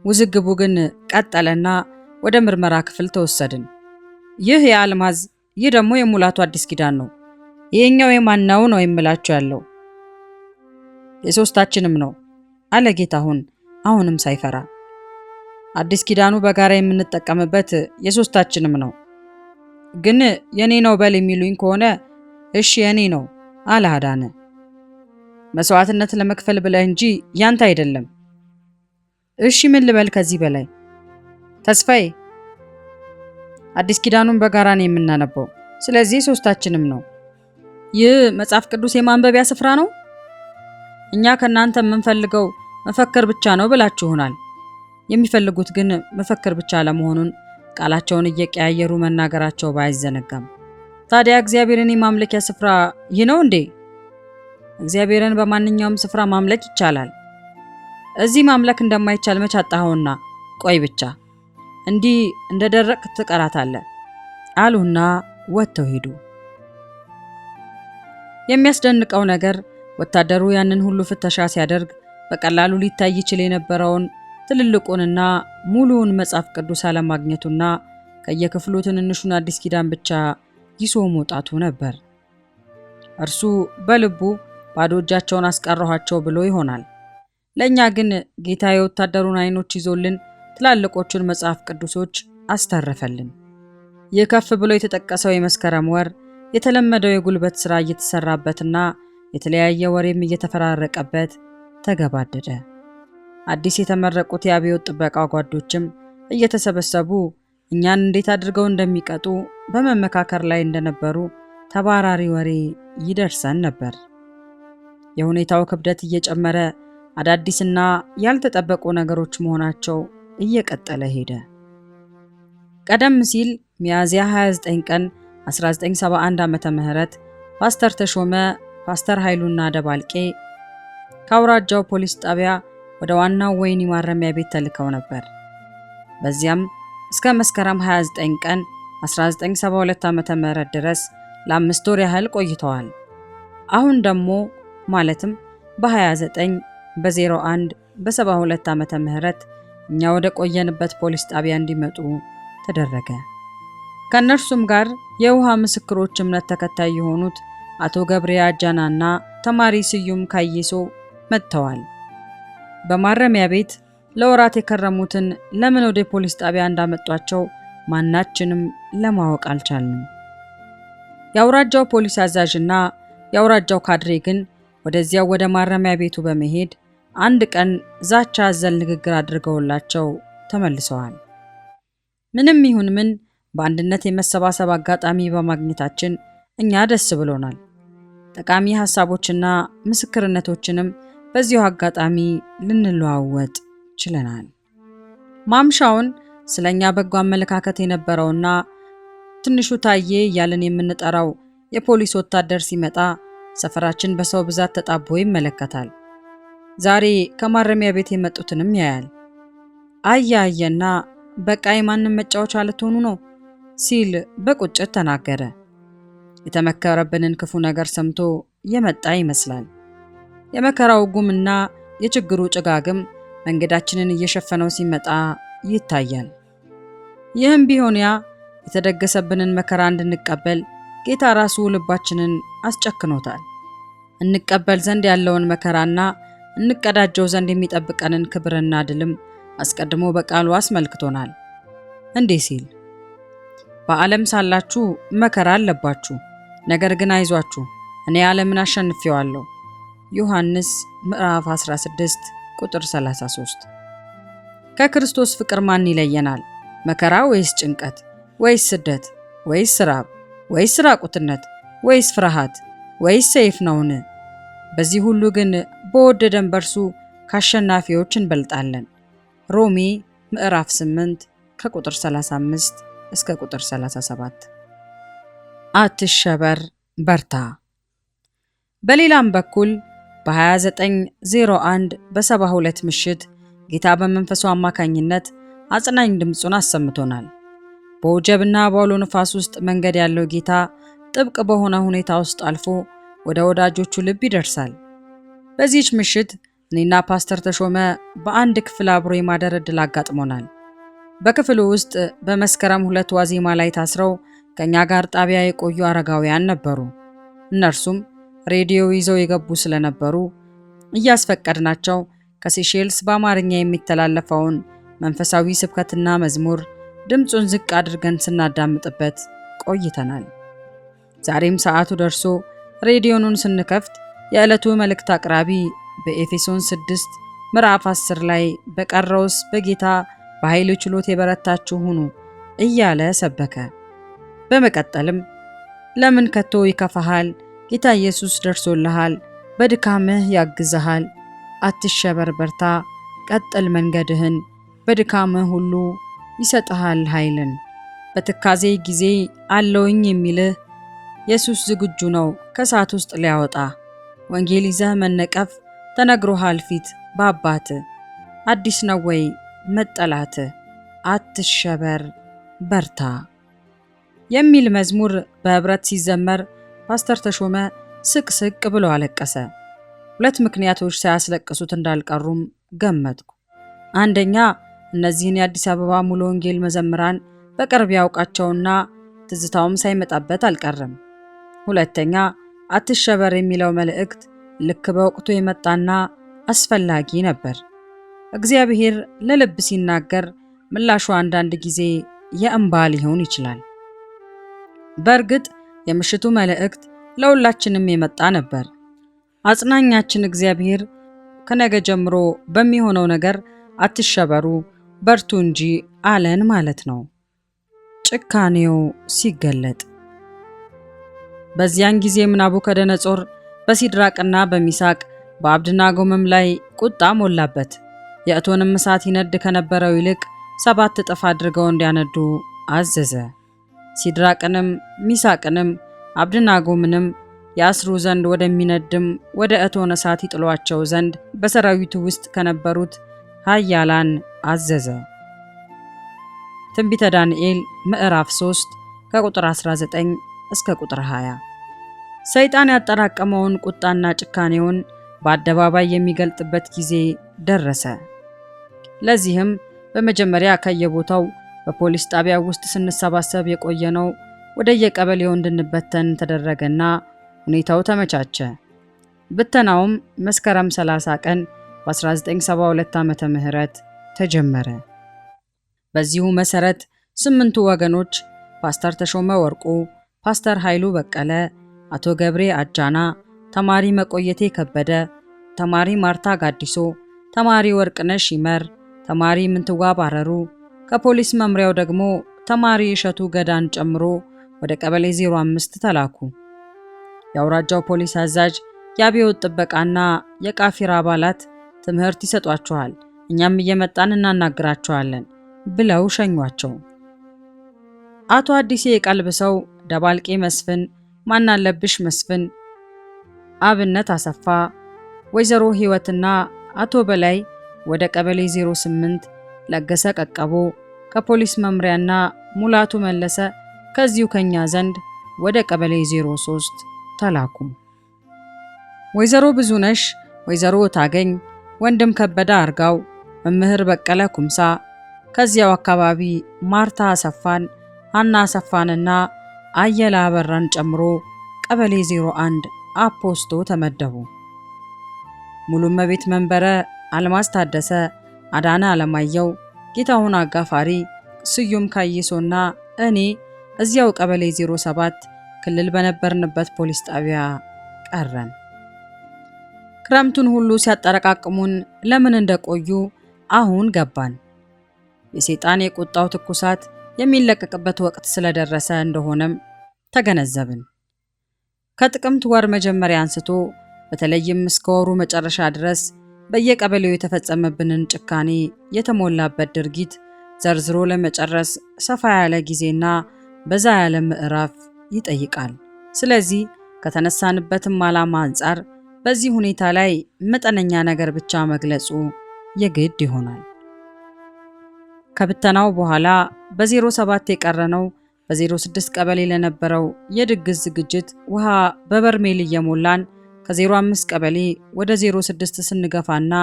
ውዝግቡ ግን ቀጠለና ወደ ምርመራ ክፍል ተወሰድን። ይህ የአልማዝ፣ ይህ ደግሞ የሙላቱ አዲስ ኪዳን ነው። ይሄኛው የማን ነው የምላችሁ ያለው? የሶስታችንም ነው አለ ጌታሁን አሁንም ሳይፈራ። አዲስ ኪዳኑ በጋራ የምንጠቀምበት የሶስታችንም ነው። ግን የኔ ነው በል የሚሉኝ ከሆነ እሺ የኔ ነው አለ አዳነ። መስዋዕትነት ለመክፈል ብለህ እንጂ ያንተ አይደለም። እሺ ምን ልበል ከዚህ በላይ? ተስፋዬ፣ አዲስ ኪዳኑን በጋራ ነው የምናነበው፣ ስለዚህ ሶስታችንም ነው። ይህ መጽሐፍ ቅዱስ የማንበቢያ ስፍራ ነው። እኛ ከናንተ የምንፈልገው መፈክር ብቻ ነው ብላችሁናል። የሚፈልጉት ግን መፈክር ብቻ ለመሆኑን ቃላቸውን እየቀያየሩ መናገራቸው ባይዘነጋም፣ ታዲያ እግዚአብሔርን የማምለኪያ ስፍራ ይህ ነው እንዴ? እግዚአብሔርን በማንኛውም ስፍራ ማምለክ ይቻላል። እዚህ ማምለክ እንደማይቻል መች አጣኸውና? ቆይ ብቻ እንዲህ እንደደረቅ ትቀራታለህ አሉና ወጥተው ሄዱ። የሚያስደንቀው ነገር ወታደሩ ያንን ሁሉ ፍተሻ ሲያደርግ በቀላሉ ሊታይ ይችል የነበረውን ትልልቁንና ሙሉውን መጽሐፍ ቅዱስ አለማግኘቱና ከየክፍሉ ትንንሹን አዲስ ኪዳን ብቻ ይዞ መውጣቱ ነበር። እርሱ በልቡ ባዶ እጃቸውን አስቀረኋቸው ብሎ ይሆናል። ለእኛ ግን ጌታ የወታደሩን ዓይኖች ይዞልን ትላልቆቹን መጽሐፍ ቅዱሶች አስተረፈልን። ይህ ከፍ ብሎ የተጠቀሰው የመስከረም ወር የተለመደው የጉልበት ሥራ እየተሰራበትና የተለያየ ወሬም እየተፈራረቀበት ተገባደደ። አዲስ የተመረቁት የአብዮት ጥበቃ ጓዶችም እየተሰበሰቡ እኛን እንዴት አድርገው እንደሚቀጡ በመመካከር ላይ እንደነበሩ ተባራሪ ወሬ ይደርሰን ነበር። የሁኔታው ክብደት እየጨመረ አዳዲስና ያልተጠበቁ ነገሮች መሆናቸው እየቀጠለ ሄደ። ቀደም ሲል ሚያዝያ 29 ቀን 1971 ዓመተ ምህረት ፓስተር ተሾመ፣ ፓስተር ኃይሉና ደባልቄ ከአውራጃው ፖሊስ ጣቢያ ወደ ዋናው ወህኒ ማረሚያ ቤት ተልከው ነበር። በዚያም እስከ መስከረም 29 ቀን 1972 ዓመተ ምህረት ድረስ ለ5 ወር ያህል ቆይተዋል። አሁን ደግሞ ማለትም በ29 በ01 በ72 ዓመተ ምህረት እኛ ወደ ቆየንበት ፖሊስ ጣቢያ እንዲመጡ ተደረገ። ከነርሱም ጋር የውሃ ምስክሮች እምነት ተከታይ የሆኑት አቶ ገብሬ አጃናና ተማሪ ስዩም ካይሶ መጥተዋል። በማረሚያ ቤት ለወራት የከረሙትን ለምን ወደ ፖሊስ ጣቢያ እንዳመጧቸው ማናችንም ለማወቅ አልቻልንም። የአውራጃው ፖሊስ አዛዥና የአውራጃው ካድሬ ግን ወደዚያው ወደ ማረሚያ ቤቱ በመሄድ አንድ ቀን ዛቻ አዘል ንግግር አድርገውላቸው ተመልሰዋል። ምንም ይሁን ምን በአንድነት የመሰባሰብ አጋጣሚ በማግኘታችን እኛ ደስ ብሎናል። ጠቃሚ ሐሳቦችና ምስክርነቶችንም በዚሁ አጋጣሚ ልንለዋወጥ ችለናል። ማምሻውን ስለኛ በጎ አመለካከት የነበረውና ትንሹ ታዬ እያልን የምንጠራው የፖሊስ ወታደር ሲመጣ ሰፈራችን በሰው ብዛት ተጣቦ ይመለከታል። ዛሬ ከማረሚያ ቤት የመጡትንም ያያል። አያየና በቃ የማንም መጫወቻ ልትሆኑ ነው ሲል በቁጭት ተናገረ። የተመከረብንን ክፉ ነገር ሰምቶ የመጣ ይመስላል። የመከራው ጉምና የችግሩ ጭጋግም መንገዳችንን እየሸፈነው ሲመጣ ይታያል። ይህም ቢሆን ያ የተደገሰብንን መከራ እንድንቀበል ጌታ ራሱ ልባችንን አስጨክኖታል። እንቀበል ዘንድ ያለውን መከራና እንቀዳጀው ዘንድ የሚጠብቀንን ክብርና ድልም አስቀድሞ በቃሉ አስመልክቶናል። እንዲህ ሲል በዓለም ሳላችሁ መከራ አለባችሁ፣ ነገር ግን አይዟችሁ እኔ ዓለምን አሸንፌዋለሁ። ዮሐንስ ምዕራፍ 16 ቁጥር 33። ከክርስቶስ ፍቅር ማን ይለየናል? መከራ ወይስ ጭንቀት ወይስ ስደት ወይስ ራብ ወይስ ራቁትነት ወይስ ፍርሃት ወይስ ሰይፍ ነውን? በዚህ ሁሉ ግን በወደደን በርሱ ከአሸናፊዎች እንበልጣለን። ሮሜ ምዕራፍ 8 ከቁጥር 35 እስከ ቁጥር 37። አትሸበር፣ በርታ። በሌላም በኩል በ2901 በ72 ምሽት ጌታ በመንፈሱ አማካኝነት አጽናኝ ድምፁን አሰምቶናል። በወጀብና በአውሎ ነፋስ ውስጥ መንገድ ያለው ጌታ ጥብቅ በሆነ ሁኔታ ውስጥ አልፎ ወደ ወዳጆቹ ልብ ይደርሳል። በዚህች ምሽት እኔና ፓስተር ተሾመ በአንድ ክፍል አብሮ የማደር ዕድል አጋጥሞናል። በክፍሉ ውስጥ በመስከረም 2 ዋዜማ ላይ ታስረው ከኛ ጋር ጣቢያ የቆዩ አረጋውያን ነበሩ። እነርሱም ሬዲዮ ይዘው የገቡ ስለነበሩ እያስፈቀድናቸው ከሴሼልስ በአማርኛ የሚተላለፈውን መንፈሳዊ ስብከትና መዝሙር ድምፁን ዝቅ አድርገን ስናዳምጥበት ቆይተናል። ዛሬም ሰዓቱ ደርሶ ሬዲዮኑን ስንከፍት የዕለቱ መልእክት አቅራቢ በኤፌሶን 6 ምዕራፍ 10 ላይ በቀረውስ በጌታ በኃይሉ ችሎት የበረታችሁ ሁኑ እያለ ሰበከ። በመቀጠልም ለምን ከቶ ይከፋሃል? ጌታ ኢየሱስ ደርሶልሃል፣ በድካምህ ያግዝሃል። አትሸበር፣ በርታ፣ ቀጥል መንገድህን፣ በድካምህ ሁሉ ይሰጥሃል ኃይልን። በትካዜ ጊዜ አለውኝ የሚልህ ኢየሱስ ዝግጁ ነው ከእሳት ውስጥ ሊያወጣ። ወንጌል ይዘህ መነቀፍ ተነግሮሃል ፊት በአባት። አዲስ ነው ወይ መጠላት? አትሸበር፣ በርታ የሚል መዝሙር በህብረት ሲዘመር ፓስተር ተሾመ ስቅ ብሎ አለቀሰ። 2 ምክንያቶች ሳያስለቅሱት እንዳልቀሩም ገመትኩ። አንደኛ እነዚህን የአዲስ አበባ ሙሉ ወንጌል መዘምራን በቅርብ ያውቃቸውና ትዝታውም ሳይመጣበት አልቀረም። ሁለተኛ አትሸበር የሚለው መልእክት ልክ በወቅቱ የመጣና አስፈላጊ ነበር። እግዚአብሔር ለልብ ሲናገር ምላሹ አንዳንድ ጊዜ የእንባ ሊሆን ይችላል። በእርግጥ የምሽቱ መልእክት ለሁላችንም የመጣ ነበር። አጽናኛችን እግዚአብሔር ከነገ ጀምሮ በሚሆነው ነገር አትሸበሩ፣ በርቱ እንጂ አለን ማለት ነው። ጭካኔው ሲገለጥ በዚያን ጊዜም ናቡከደነጾር በሲድራቅና በሚሳቅ በአብድናጎምም ላይ ቁጣ ሞላበት። የእቶንም እሳት ይነድ ከነበረው ይልቅ 7 እጥፍ አድርገው እንዲያነዱ አዘዘ። ሲድራቅንም ሚሳቅንም አብድናጎምንም ያስሩ ዘንድ ወደሚነድም ወደ እቶን እሳት ይጥሏቸው ዘንድ በሰራዊቱ ውስጥ ከነበሩት ኃያላን አዘዘ። ትንቢተ ዳንኤል ምዕራፍ 3 ከቁጥር 19 እስከ ቁጥር 20። ሰይጣን ያጠራቀመውን ቁጣና ጭካኔውን በአደባባይ የሚገልጥበት ጊዜ ደረሰ። ለዚህም በመጀመሪያ ከየቦታው በፖሊስ ጣቢያ ውስጥ ስንሰባሰብ የቆየነው ወደ የቀበሌው እንድንበተን ተደረገና ሁኔታው ተመቻቸ። ብተናውም መስከረም 30 ቀን በ1972 ዓመተ ምህረት ተጀመረ። በዚሁ መሰረት 8ቱ ወገኖች ፓስተር ተሾመ ወርቁ፣ ፓስተር ኃይሉ በቀለ፣ አቶ ገብሬ አጃና፣ ተማሪ መቆየቴ ከበደ፣ ተማሪ ማርታ ጋዲሶ፣ ተማሪ ወርቅነሽ ይመር፣ ተማሪ ምንትዋብ አረሩ፣ ከፖሊስ መምሪያው ደግሞ ተማሪ እሸቱ ገዳን ጨምሮ ወደ ቀበሌ 05 ተላኩ። የአውራጃው ፖሊስ አዛዥ የአብዮት ጥበቃና የቃፊራ አባላት ትምህርት ይሰጧቸዋል፣ እኛም እየመጣን እናናግራቸዋለን ብለው ሸኟቸው። አቶ አዲሴ የቀልብሰው፣ ደባልቄ መስፍን፣ ማናለብሽ መስፍን፣ አብነት አሰፋ፣ ወይዘሮ ህይወትና አቶ በላይ ወደ ቀበሌ 08፣ ለገሰ ቀቀቦ ከፖሊስ መምሪያና ሙላቱ መለሰ ከዚሁ ከኛ ዘንድ ወደ ቀበሌ 03 ተላኩ። ወይዘሮ ብዙነሽ፣ ወይዘሮ ታገኝ፣ ወንድም ከበደ አርጋው፣ መምህር በቀለ ኩምሳ ከዚያው አካባቢ ማርታ አሰፋን፣ ሀና አሰፋንና አየላ አበራን ጨምሮ ቀበሌ 01 አፖስቶ ተመደቡ። ሙሉመቤት መንበረ፣ አልማዝ ታደሰ፣ አዳነ አለማየው፣ ጌታሁን አጋፋሪ፣ ስዩም ካይሶና እኔ እዚያው ቀበሌ 07 ክልል በነበርንበት ፖሊስ ጣቢያ ቀረን። ክረምቱን ሁሉ ሲያጠረቃቅሙን ለምን እንደቆዩ አሁን ገባን። የሰይጣን የቁጣው ትኩሳት የሚለቀቅበት ወቅት ስለደረሰ እንደሆነም ተገነዘብን። ከጥቅምት ወር መጀመሪያ አንስቶ በተለይም እስከ ወሩ መጨረሻ ድረስ በየቀበሌው የተፈጸመብንን ጭካኔ የተሞላበት ድርጊት ዘርዝሮ ለመጨረስ ሰፋ ያለ ጊዜና በዛ ያለ ምዕራፍ ይጠይቃል። ስለዚህ ከተነሳንበትም ዓላማ አንጻር በዚህ ሁኔታ ላይ መጠነኛ ነገር ብቻ መግለጹ የግድ ይሆናል። ከብተናው በኋላ በ07 የቀረነው በ06 ቀበሌ ለነበረው የድግስ ዝግጅት ውሃ በበርሜል እየሞላን ከ05 ቀበሌ ወደ 06 ስንገፋና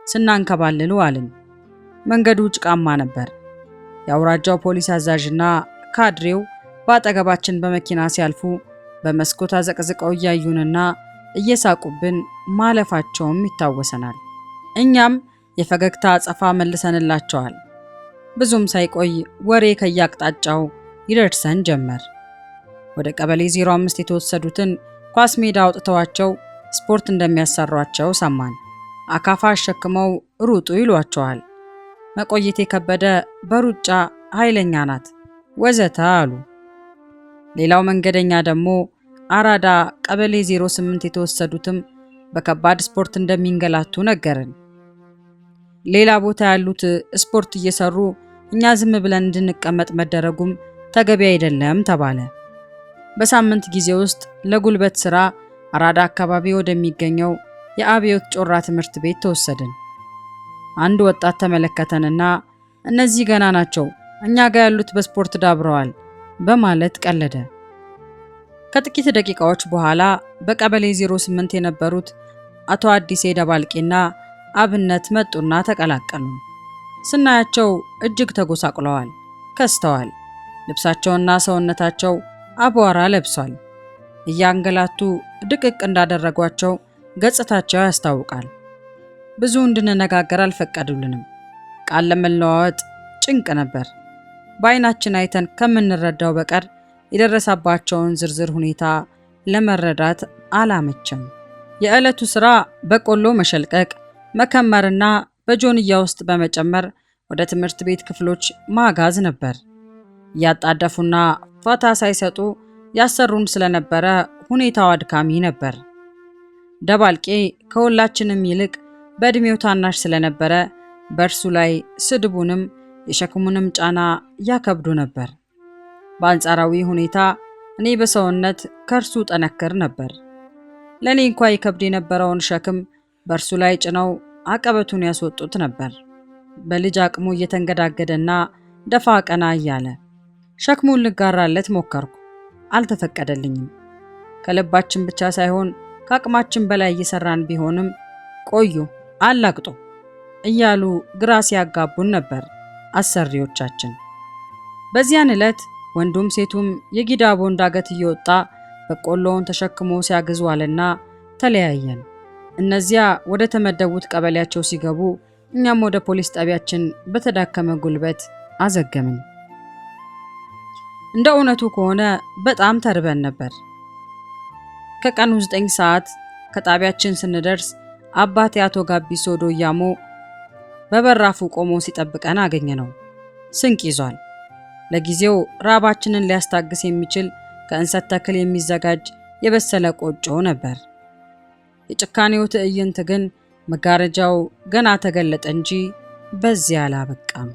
ስናንከባልል ዋልን። መንገዱ ጭቃማ ነበር። የአውራጃው ፖሊስ አዛዥና ካድሬው በአጠገባችን በመኪና ሲያልፉ በመስኮት አዘቅዝቀው እያዩንና እየሳቁብን ማለፋቸውም ይታወሰናል። እኛም የፈገግታ አጸፋ መልሰንላቸዋል። ብዙም ሳይቆይ ወሬ ከያቅጣጫው ይደርሰን ጀመር። ወደ ቀበሌ 05 የተወሰዱትን ኳስ ሜዳ አውጥተዋቸው ስፖርት እንደሚያሰሯቸው ሰማን። አካፋ አሸክመው ሩጡ ይሏቸዋል። መቆየቴ ከበደ በሩጫ ኃይለኛ ናት ወዘተ አሉ። ሌላው መንገደኛ ደግሞ አራዳ ቀበሌ 08 የተወሰዱትም በከባድ ስፖርት እንደሚንገላቱ ነገርን። ሌላ ቦታ ያሉት ስፖርት እየሰሩ እኛ ዝም ብለን እንድንቀመጥ መደረጉም ተገቢ አይደለም ተባለ። በሳምንት ጊዜ ውስጥ ለጉልበት ስራ አራዳ አካባቢ ወደሚገኘው የአብዮት ጮራ ትምህርት ቤት ተወሰድን። አንድ ወጣት ተመለከተንና እነዚህ ገና ናቸው፣ እኛ ጋር ያሉት በስፖርት ዳብረዋል በማለት ቀለደ። ከጥቂት ደቂቃዎች በኋላ በቀበሌ 08 የነበሩት አቶ አዲሴ ደባልቄና አብነት መጡና ተቀላቀሉ። ስናያቸው እጅግ ተጎሳቅለዋል፣ ከስተዋል። ልብሳቸውና ሰውነታቸው አቧራ ለብሷል። እያንገላቱ ድቅቅ እንዳደረጓቸው ገጽታቸው ያስታውቃል። ብዙ እንድንነጋገር አልፈቀዱልንም። ቃል ለመለዋወጥ ጭንቅ ነበር። በአይናችን አይተን ከምንረዳው በቀር የደረሰባቸውን ዝርዝር ሁኔታ ለመረዳት አላመችም። የዕለቱ ሥራ በቆሎ መሸልቀቅ፣ መከመርና በጆንያ ውስጥ በመጨመር ወደ ትምህርት ቤት ክፍሎች ማጋዝ ነበር። እያጣደፉና ፋታ ሳይሰጡ ያሰሩን ስለነበረ ሁኔታው አድካሚ ነበር። ደባልቄ ከሁላችንም ይልቅ በእድሜው ታናሽ ስለነበረ በእርሱ ላይ ስድቡንም የሸክሙንም ጫና ያከብዱ ነበር። በአንጻራዊ ሁኔታ እኔ በሰውነት ከእርሱ ጠነክር ነበር። ለእኔ እንኳ ይከብድ የነበረውን ሸክም በእርሱ ላይ ጭነው አቀበቱን ያስወጡት ነበር። በልጅ አቅሙ እየተንገዳገደና ደፋ ቀና እያለ ሸክሙን ልጋራለት ሞከርኩ። አልተፈቀደልኝም። ከልባችን ብቻ ሳይሆን ከአቅማችን በላይ እየሰራን ቢሆንም ቆዩ አላግጦ እያሉ ግራ ሲያጋቡን ነበር አሰሪዎቻችን። በዚያን ዕለት ወንዱም ሴቱም የጊዳቦን ዳገት እየወጣ በቆሎውን ተሸክሞ ሲያግዝ ዋለና ተለያየን። እነዚያ ወደ ተመደቡት ቀበሌያቸው ሲገቡ እኛም ወደ ፖሊስ ጣቢያችን በተዳከመ ጉልበት አዘገምን። እንደ እውነቱ ከሆነ በጣም ተርበን ነበር። ከቀኑ 9 ሰዓት ከጣቢያችን ስንደርስ አባቴ አቶ ጋቢሶ ዶያሞ በበራፉ ቆሞ ሲጠብቀን አገኘነው። ስንቅ ይዟል። ለጊዜው ራባችንን ሊያስታግስ የሚችል ከእንሰት ተክል የሚዘጋጅ የበሰለ ቆጮ ነበር። የጭካኔው ትዕይንት ግን መጋረጃው ገና ተገለጠ እንጂ በዚያ አላበቃም።